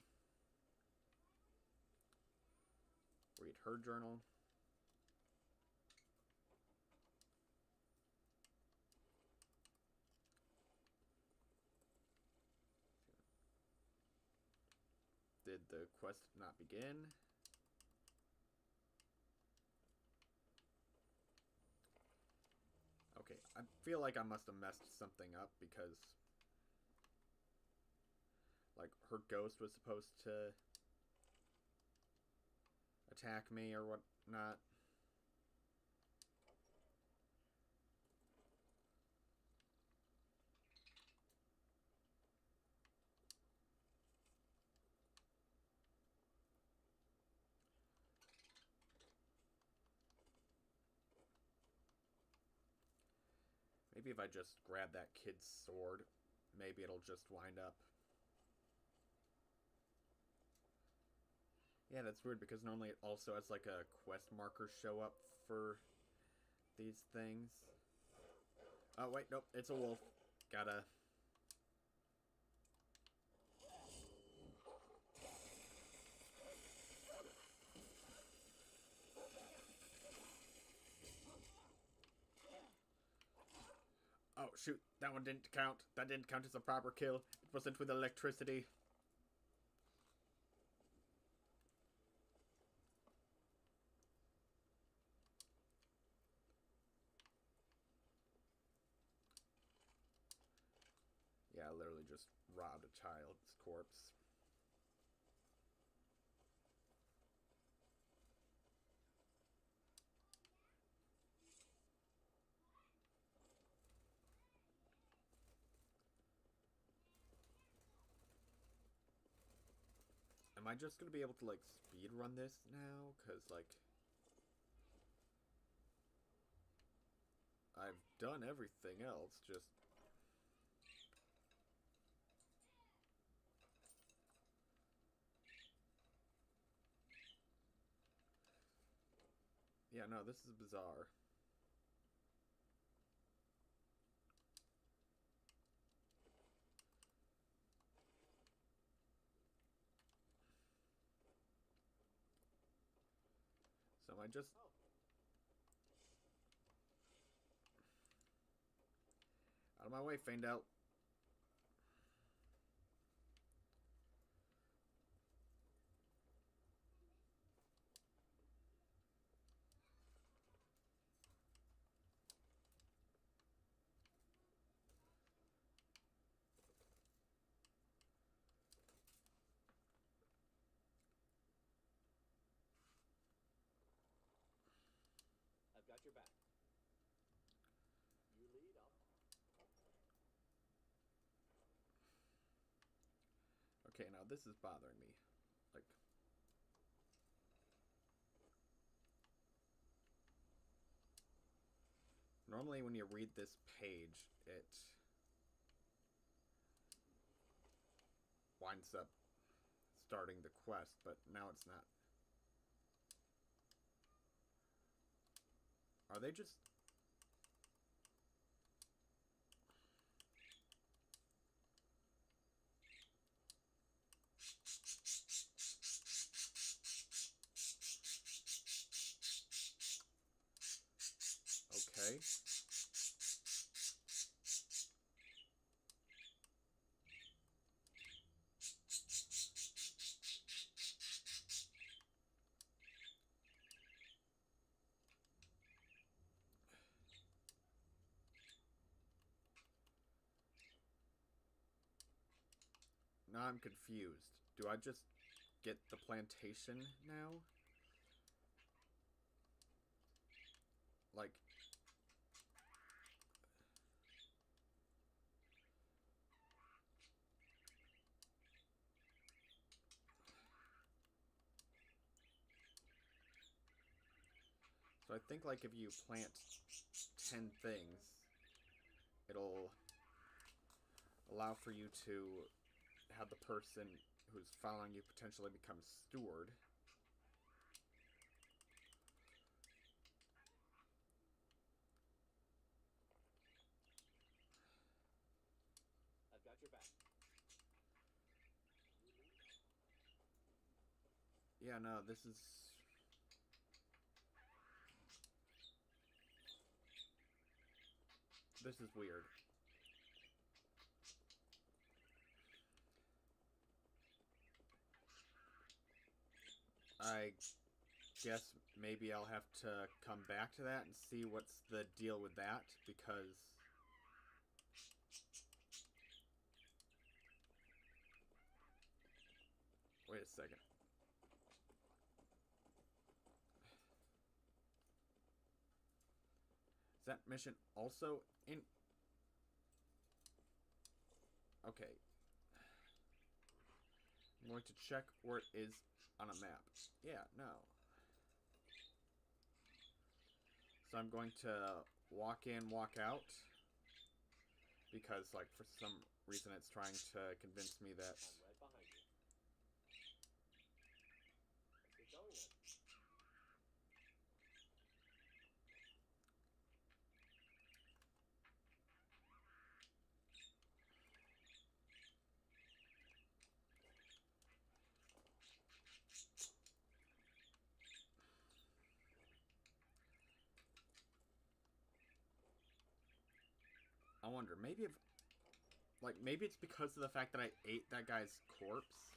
Read her journal. Did the quest not begin? Okay, I feel like I must have messed something up because... Like, her ghost was supposed to attack me or whatnot. Maybe if I just grab that kid's sword, maybe it'll just wind up. Yeah, that's weird because normally it also has like a quest marker show up for these things. Oh, wait, nope, it's a wolf. Gotta... Oh, shoot, that one didn't count. That didn't count as a proper kill. It wasn't with electricity. Yeah, I literally just robbed a child's corpse. Am I just gonna be able to, like, speed run this now? Because, like... done everything else, just... Yeah, no, this is bizarre. So I just... Out of my way, Find Out. I've got your back. You lead up. Okay, now this is bothering me. Like... Normally when you read this page, it winds up starting the quest, but now it's not. Are they just... Okay. Now I'm confused. Do I just get the plantation now? Like... So I think, like, if you plant 10 things, it'll allow for you to have the person who's following you potentially become steward. I've got your back. Yeah, no, this is... This is weird. I guess maybe I'll have to come back to that and see what's the deal with that, because... Wait a second. Is that mission also in... Okay. I'm going to check where it is on a map. Yeah, no. So I'm going to walk in, walk out. Because, like, for some reason it's trying to convince me that... I'm right behind you. Let's get going then. I wonder, maybe if... Like, maybe it's because of the fact that I ate that guy's corpse?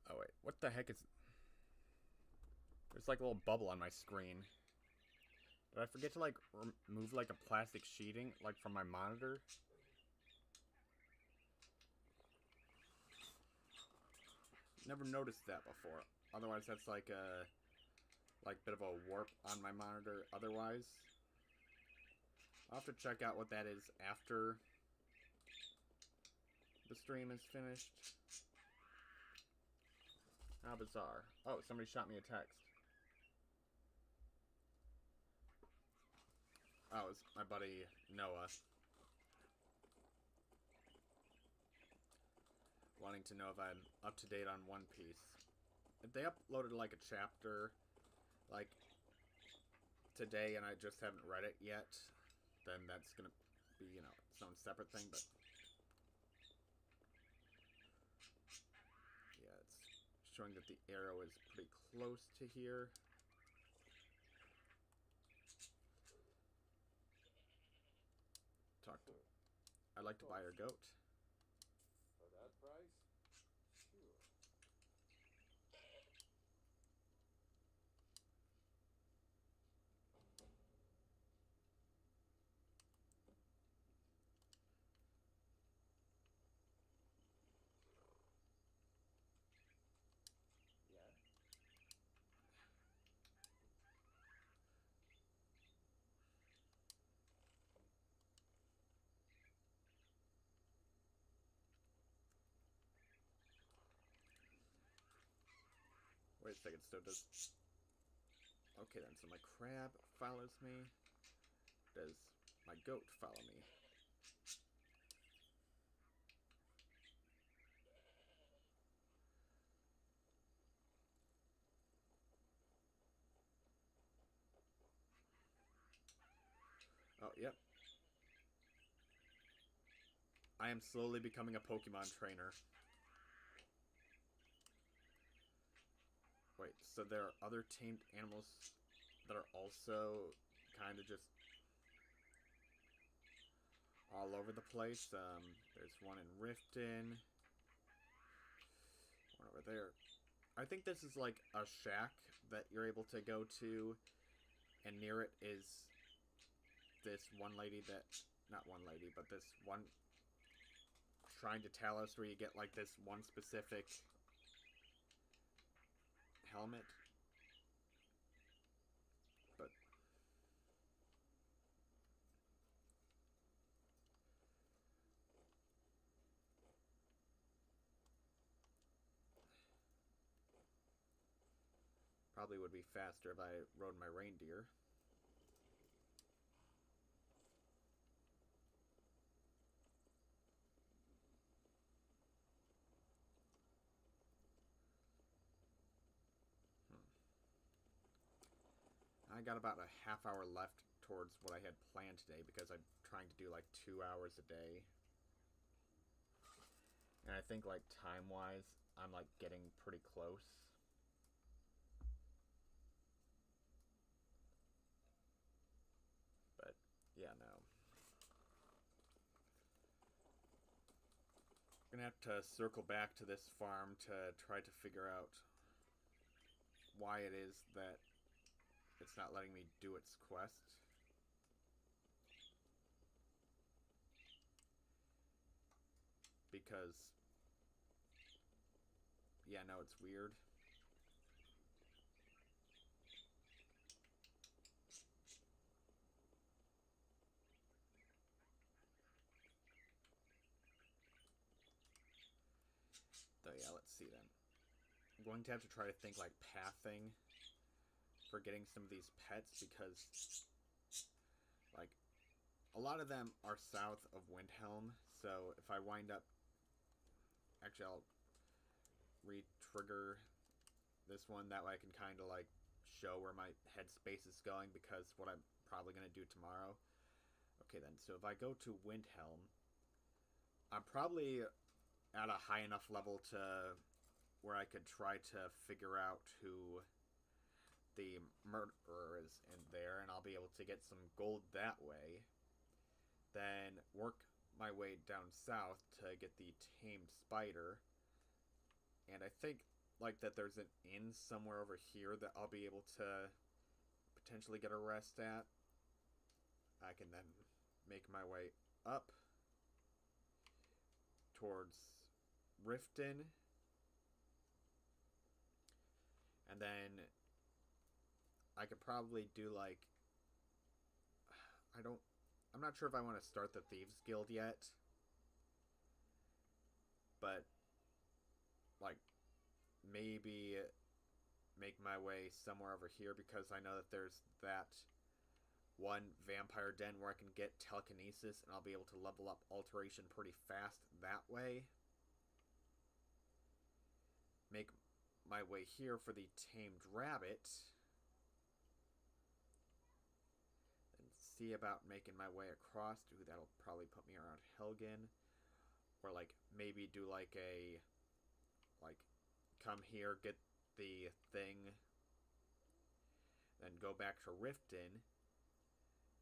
Oh, wait. What the heck is... There's, like, a little bubble on my screen. Did I forget to, like, remove, like, a plastic sheeting, like, from my monitor? Never noticed that before. Otherwise, that's, like, a... Like, bit of a warp on my monitor otherwise. I'll have to check out what that is after the stream is finished. How bizarre. Oh, somebody shot me a text. Oh, it's my buddy Noah. Wanting to know if I'm up to date on One Piece. If they uploaded like a chapter, like today, and I just haven't read it yet, then that's gonna be, you know, its own separate thing, but yeah, it's showing that the arrow is pretty close to here. Talk to. I'd like to buy your goat. For that price? Sure. Yeah? Wait a second, so does... Okay then, so my crab follows me. Does my goat follow me? Oh, yep. I am slowly becoming a Pokemon trainer. Wait, so there are other tamed animals that are also kind of just all over the place. There's one in Riften. One over there. I think this is like a shack that you're able to go to, and near it is this one lady that... Not one lady, but this one Shrine to Talos where you get like this one specific helmet. But probably would be faster if I rode my reindeer. I got about a half hour left towards what I had planned today because I'm trying to do like 2 hours a day. And I think like time-wise, I'm like getting pretty close. But yeah, no. I'm gonna have to circle back to this farm to try to figure out why it is that it's not letting me do its quest. Because, yeah, no, it's weird. So yeah, let's see then. I'm going to have to try to think like pathing for getting some of these pets because like a lot of them are south of Windhelm, so if I wind up... Actually, I'll re-trigger this one, that way I can kind of like show where my headspace is going because what I'm probably going to do tomorrow. Okay then, so if I go to Windhelm, I'm probably at a high enough level to where I could try to figure out who the murderer is in there, and I'll be able to get some gold that way. Then work my way down south to get the tamed spider. And I think like that there's an inn somewhere over here that I'll be able to potentially get a rest at. I can then make my way up towards Riften. And then I could probably do like... I'm not sure if I want to start the Thieves Guild yet. But like maybe make my way somewhere over here because I know that there's that one vampire den where I can get telekinesis and I'll be able to level up alteration pretty fast that way. Make my way here for the tamed rabbit. And see about making my way across. Ooh, that'll probably put me around Helgen. Or like maybe do like a come here, get the thing, then go back to Riften,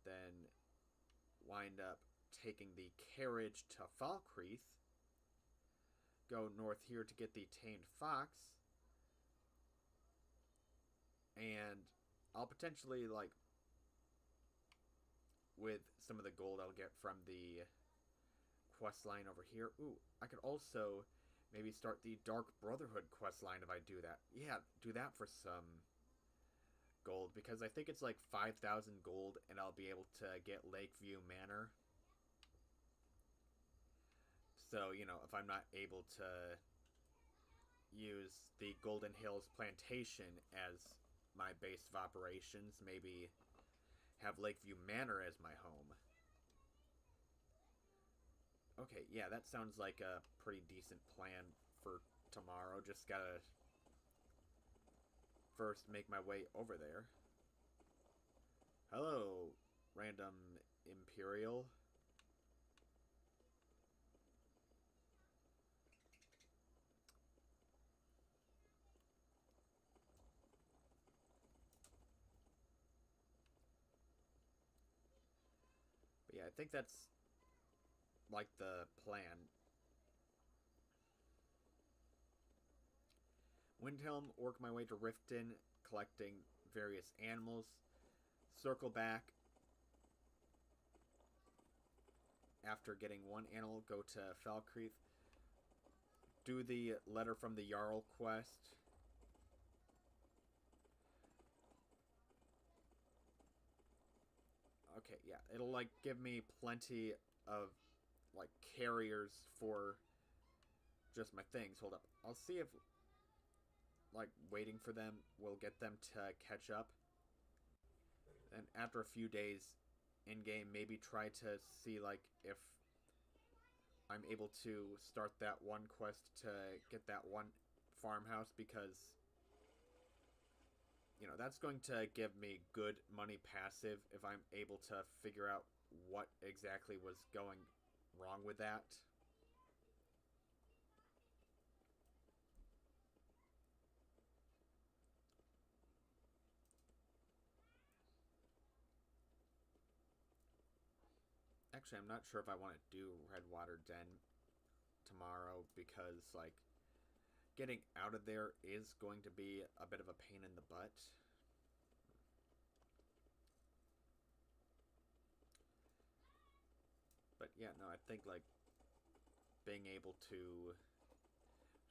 then wind up taking the carriage to Falkreath, go north here to get the tamed fox, and I'll potentially, like, with some of the gold I'll get from the quest line over here. Ooh, I could also maybe start the Dark Brotherhood quest line if I do that. Yeah, do that for some gold, because I think it's like 5,000 gold and I'll be able to get Lakeview Manor. So, you know, if I'm not able to use the Golden Hills Plantation as my base of operations, maybe have Lakeview Manor as my home. Okay, yeah, that sounds like a pretty decent plan for tomorrow. Just gotta first make my way over there. Hello, random Imperial. But yeah, I think that's like the plan. Windhelm, work my way to Riften, collecting various animals. Circle back. After getting one animal, go to Falkreath. Do the letter from the Jarl quest. Okay, yeah, it'll like give me plenty of like carriers for just my things. Hold up. I'll see if like waiting for them will get them to catch up. And after a few days in game, maybe try to see like if I'm able to start that one quest to get that one farmhouse, because you know, that's going to give me good money passive if I'm able to figure out what exactly was going wrong with that. Actually, I'm not sure if I want to do Redwater Den tomorrow, because, like, getting out of there is going to be a bit of a pain in the butt. But yeah, no, I think, like, being able to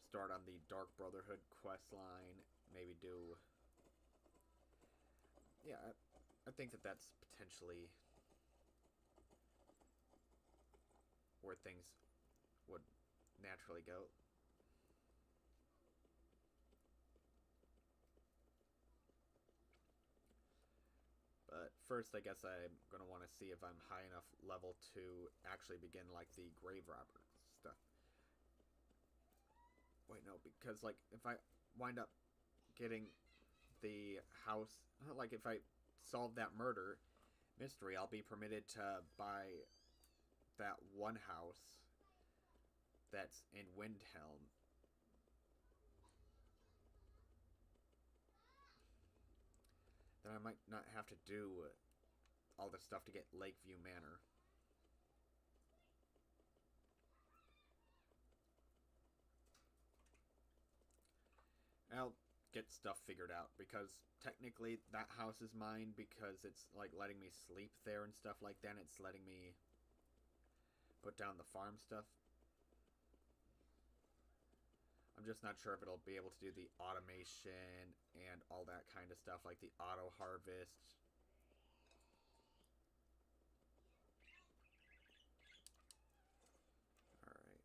start on the Dark Brotherhood quest line, maybe do... Yeah, I think that that's potentially where things would naturally go. But first, I guess I'm going to want to see if I'm high enough level to actually begin, like, the grave robber stuff. Wait, no, because, like, if I wind up getting the house, like, if I solve that murder mystery, I'll be permitted to buy that one house that's in Windhelm. Then I might not have to do all this stuff to get Lakeview Manor. I'll get stuff figured out, because technically that house is mine, because it's like letting me sleep there and stuff like that. It's letting me put down the farm stuff. I'm just not sure if it'll be able to do the automation and all that kind of stuff, like the auto harvest. Alright.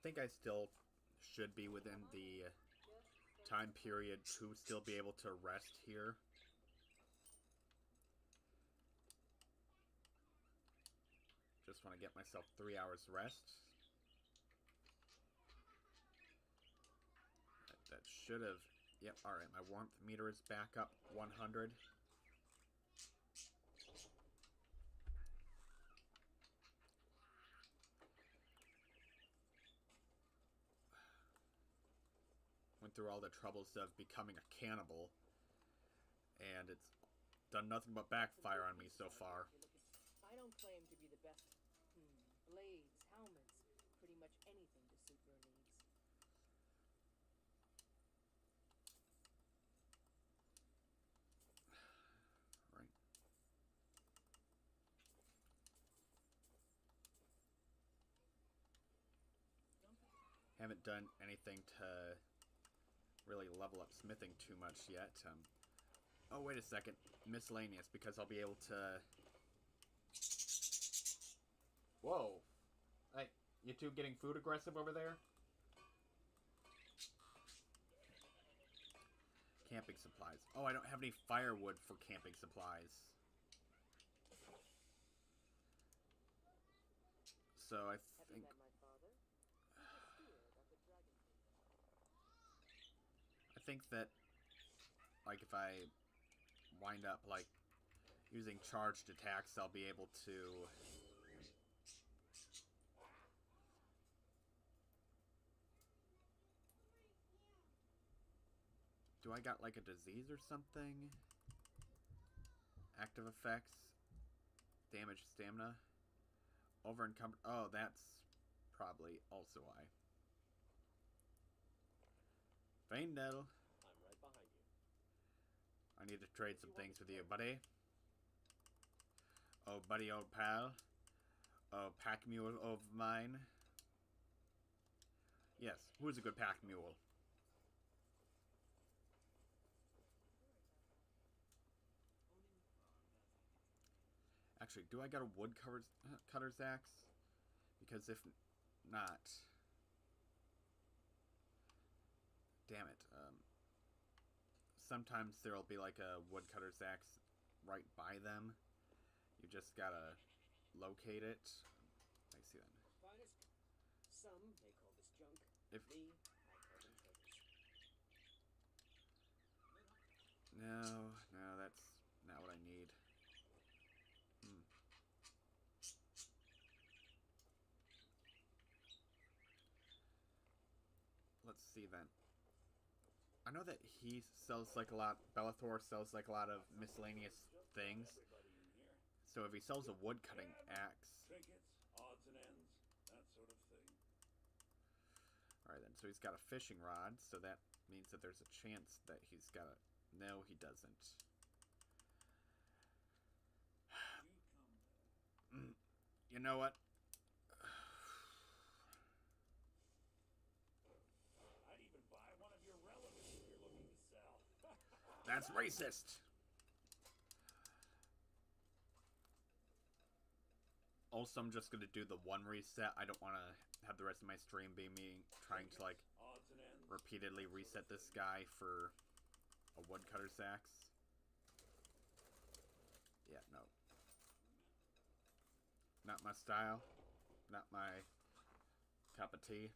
think I still should be within the time period to still be able to rest here. Just want to get myself 3 hours rest. That should have... Yep, alright, my warmth meter is back up 100. Went through all the troubles of becoming a cannibal, and it's done nothing but backfire on me so far. I don't claim to be the best. Blades, helmets, pretty much anything to suit your needs. Right. Haven't done anything to really level up smithing too much yet. Oh, wait a second. Miscellaneous, because I'll be able to... Whoa. Hey, you two getting food aggressive over there? Camping supplies. Oh, I don't have any firewood for camping supplies. So I think... I think that, like, if I wind up, like, using charged attacks, I'll be able to... Do I got, like, a disease or something? Active effects. Damage stamina. Over encumbered. Oh, that's probably also why. Faindel. I'm right behind you. I need to trade some things with you, buddy. Oh, buddy, old pal. Oh, pack mule of mine. Yes, who's a good pack mule? Actually, do I got a cutter's axe? Because if not... Damn it. Sometimes there'll be like a woodcutter's axe right by them. You just gotta locate it. I see that. Finest. Some may call this junk. If... Me, I call them treasures. No, that's not what I need. Let's see then. I know that he sells like a lot, Bellathor sells like a lot of miscellaneous things. So if he sells a woodcutting axe... Trinkets, odds and ends, that sort of thing. Alright then, so he's got a fishing rod, so that means that there's a chance that he's got a... No, he doesn't. You know what? I'd even buy one of your relatives if you're looking to sell. That's racist! Also, I'm just gonna do the one reset. I don't want to have the rest of my stream be me trying to, like, Odds and ends. repeatedly reset this guy for a woodcutter's axe. Yeah, no. Not my style. Not my cup of tea.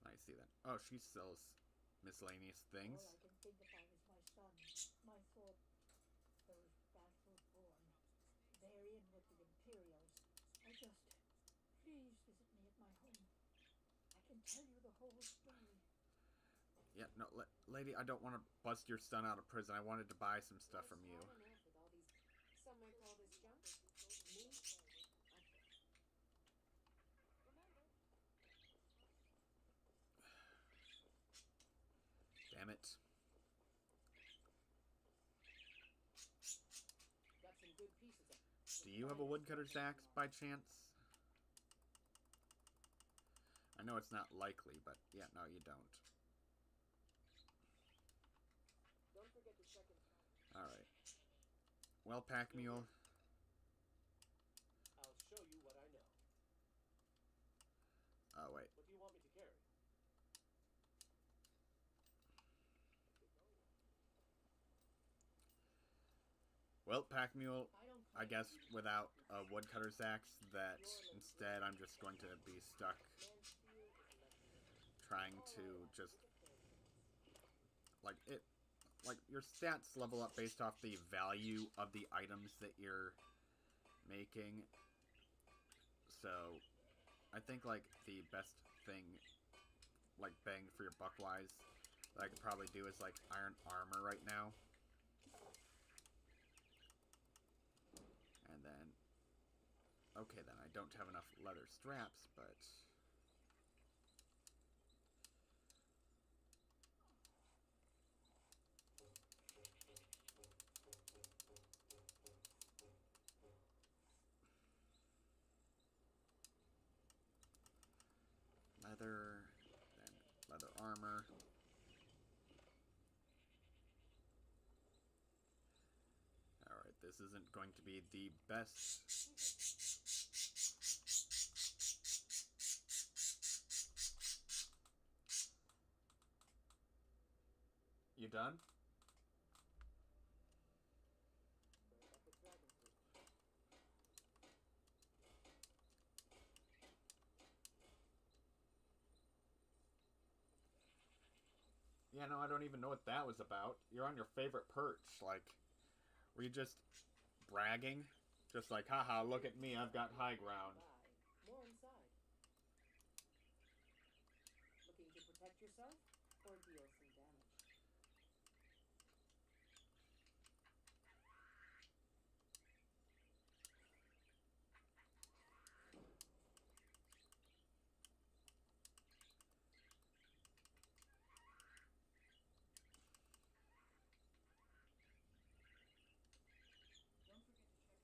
I see that. Oh, she sells miscellaneous things. All I can think about is my son, my thought, those bastard born. They're in with the Imperials. Please visit me at my home. I can tell you the whole story. Yeah, no, lady, I don't want to bust your son out of prison. I wanted to buy some stuff from you. Some may call this junk. Me, Damn it. got some good pieces of. Do you have a woodcutter's axe by chance? I know it's not likely, but yeah, no, you don't. Don't forget to check it. Alright. Well, pack mule. wait. What do you want me to carry? Well, pack mule, I don't I claim guess to be without the a best. woodcutter's axe, that instead I'm just going to be stuck Man steel is less trying All to I ask just, is a fair chance. like, your stats level up based off the value of the items that you're making. So, I think, like, the best thing, like, bang for your buck wise, that I could probably do is, like, iron armor right now. And then, okay, then I don't have enough leather straps, but leather, then leather armor. Alright, this isn't going to be the best. You done? Yeah, no, I don't even know what that was about. You're on your favorite perch. Like, were you just bragging? Just like, haha, look at me, I've got high ground. More inside. Looking to protect yourself or deal some damage? Don't forget to check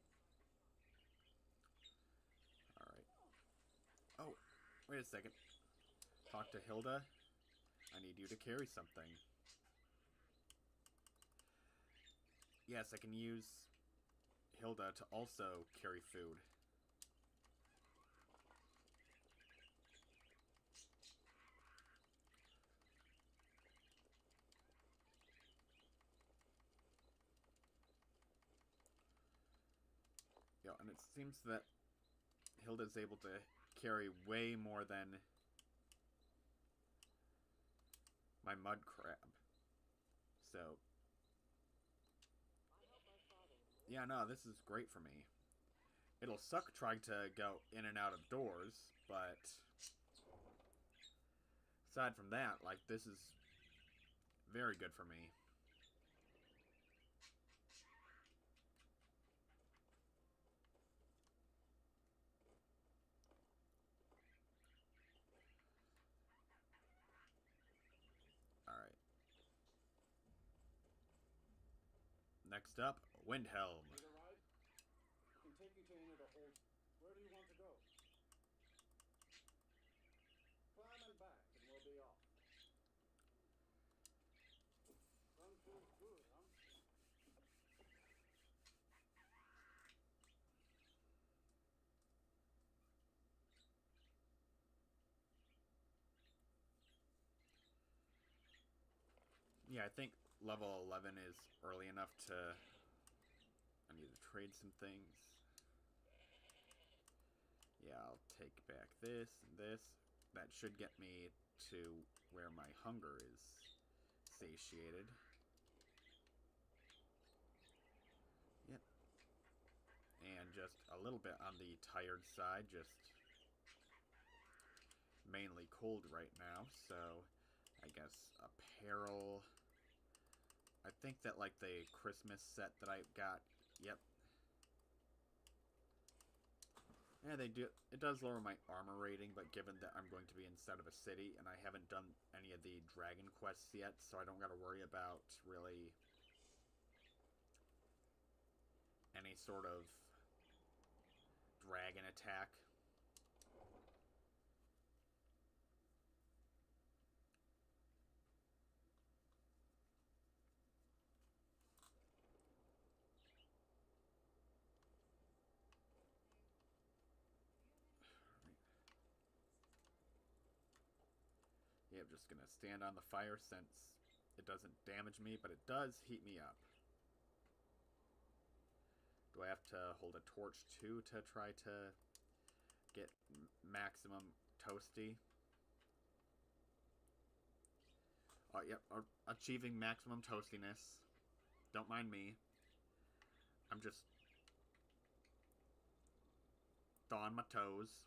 inside the shop. Alright. Oh, wait a second. Talk to Hilda. I need you to carry something. Yes, I can use Hilda to also carry food. Yeah, and it seems that Hilda's able to carry way more than my mud crab. So, yeah, no, this is great for me. It'll suck trying to go in and out of doors, but aside from that, like, this is very good for me. Alright. Next up, Windhelm. Need a ride? I can take you to one of the hold. Where do you want to go? Climb and back, and we'll be off. Don't feel good, huh? Yeah, I think level 11 is early enough to... I need to trade some things. Yeah, I'll take back this and this. That should get me to where my hunger is satiated. Yep. And just a little bit on the tired side, just mainly cold right now, so I guess apparel. I think that, like, the Christmas set that I got, yep. Yeah, they do. It does lower my armor rating, but given that I'm going to be inside of a city and I haven't done any of the dragon quests yet, so I don't got to worry about really any sort of dragon attack. Yeah, I'm just gonna stand on the fire since it doesn't damage me, but it does heat me up. Do I have to hold a torch too to try to get maximum toasty? Oh, yep, achieving maximum toastiness. Don't mind me. I'm just thawing my toes.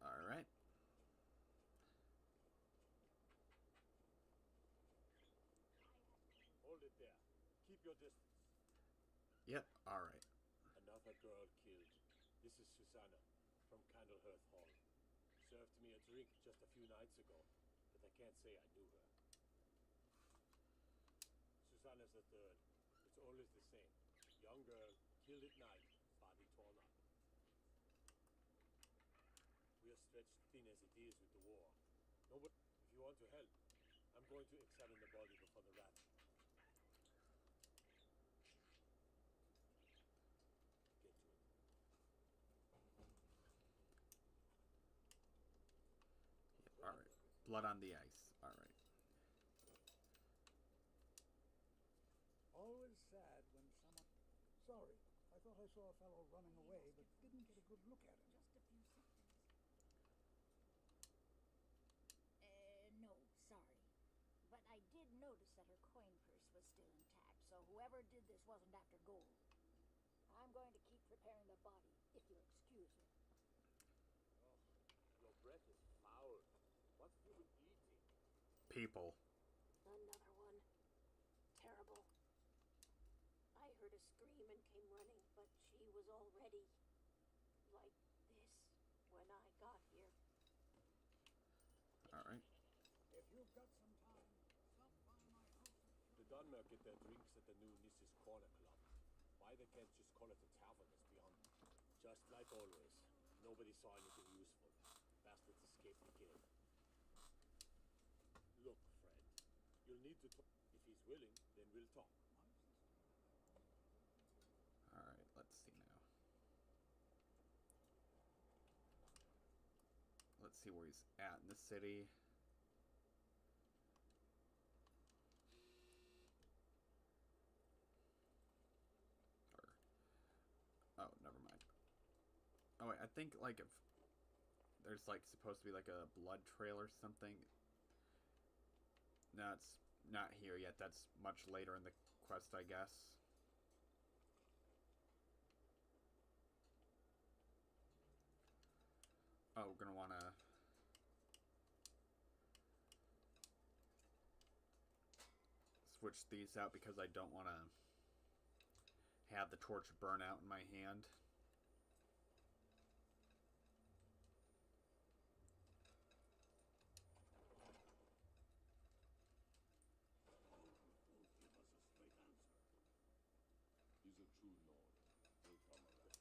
Alright. Hold it there. Keep your distance. Yep, alright. Another girl killed. This is Susanna from Candlehearth Hall. Served me a drink just a few nights ago, but I can't say I knew her. Susanna's the third. It's always the same. Young girl, killed at night, body torn up. We are stretched thin as it is with the war. Nobody, if you want to help, I'm going to examine the body before the rat. Get to it. Alright. Blood on the ice. Alright. Always sad when someone... Sorry, I thought I saw a fellow running away, but didn't get a good look at him. Just a few seconds. No, sorry. But I did notice that her coin purse was still intact, so whoever did this wasn't after gold. I'm going to keep preparing the body, if you'll excuse me. Oh, your breath is foul. What's human eating? People. Another one. Terrible. I heard a scream and came running, but she was already like this when I got here. Alright. If you've got some time, stop by my house. The Dunmer get their drinks at the new Nis's Corner Club. Why they can't just call it a tavern is beyond me. Just like always, nobody saw anything useful. Bastards escaped again. Look, friend, you'll need to talk. If he's willing, then we'll talk. Alright, let's see now. Let's see where he's at in the city. Oh, never mind. Oh, wait, I think, like, if there's, like, supposed to be, like, a blood trail or something. No, it's not here yet. That's much later in the quest, I guess. Oh, we're gonna wanna... switch these out because I don't wanna have the torch burn out in my hand. He's a true lord. He'll come around.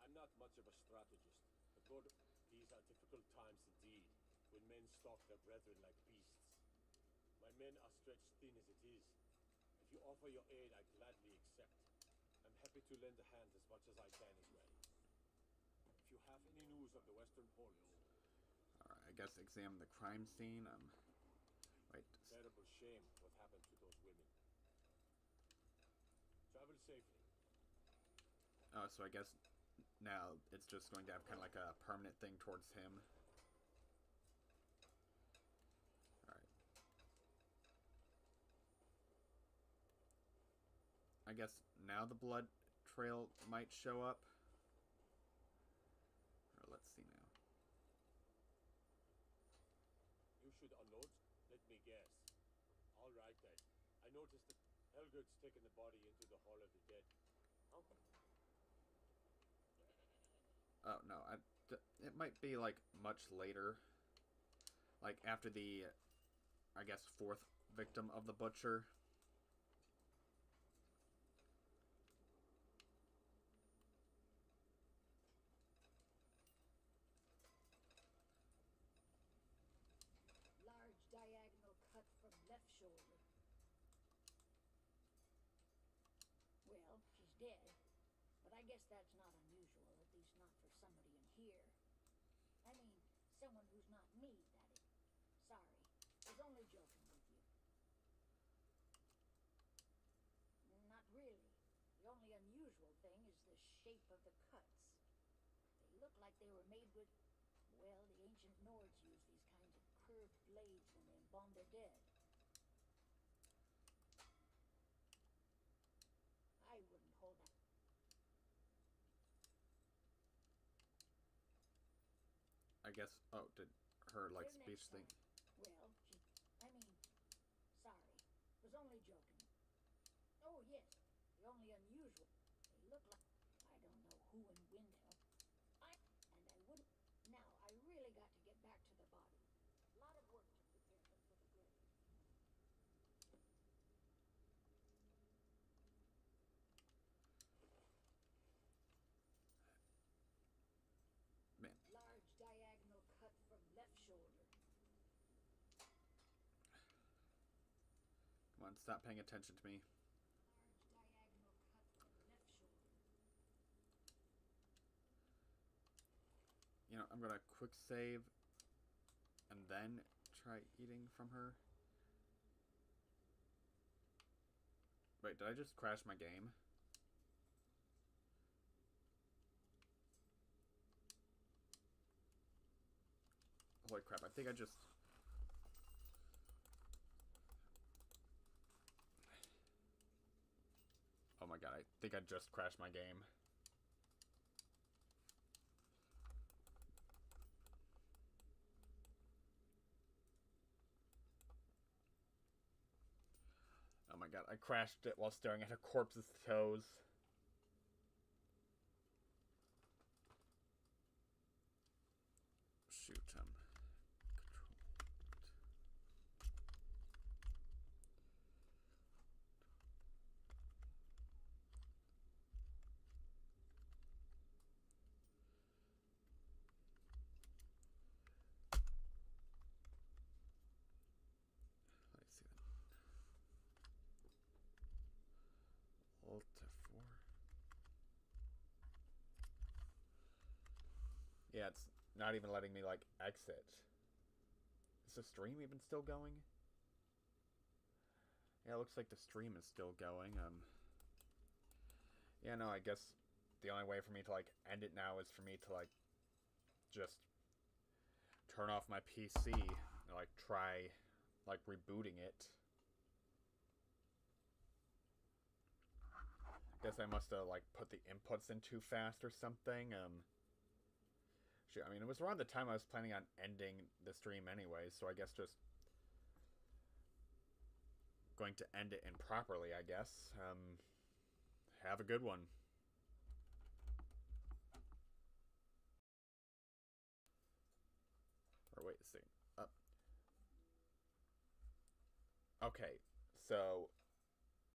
I'm not much of a strategist, but Lord, these are difficult times indeed, when men stalk their brethren like beasts. My men are stretched thin as it is. If you offer your aid, I gladly accept. I'm happy to lend a hand as much as I can as well. If you have any news of the Western Halls... Alright, I guess examine the crime scene. Wait. Terrible shame what happened to those women. Travel safely. Oh, so I guess now it's just going to have kind of like a permanent thing towards him. Alright. I guess now the blood trail might show up. Or let's see now. You should unload. Let me guess. All right then. I noticed that Helgut's taken the body into the Hall of the Dead. How? Oh, no. It might be, like, much later. Like, after the, I guess, fourth victim of the butcher. Large diagonal cut from left shoulder. dead. But I guess that's not unusual, at least not for somebody in here. I mean, someone who's not me, that is. Sorry, I was only joking with you. Not really. The only unusual thing is the shape of the cuts. They look like they were made with, well, the ancient Nords used these kinds of curved blades when they embalmed their dead. I wouldn't hold that. I guess. Oh, did her like Till speech next thing? time. Well, I mean, sorry. Was only joking. Oh, yes. The only unusual. They look like I don't know who and when they'll. And I wouldn't. Now, I really got to get back to the body. A lot of work to prepare them for the grave. Man, Large diagonal cut from left shoulder. come on, stop paying attention to me. Large diagonal cut from left shoulder. You know, I'm gonna quick save and then try eating from her. Wait, did I just crash my game? Holy crap, I think I just... Oh my god, I think I just crashed my game. Oh my god, I crashed it while staring at a corpse's toes. Shoot him. Let's see that. Alt F4. Yeah, it's not even letting me, like, exit. Is the stream even still going? Yeah, it looks like the stream is still going. Yeah, no, I guess the only way for me to, like, end it now is for me to, like, just turn off my PC and, like, try, like, rebooting it. Guess I must have, like, put the inputs in too fast or something. Shoot, I mean, it was around the time I was planning on ending the stream anyway, so I guess just going to end it improperly, I guess. Have a good one. Or wait, see. Okay, so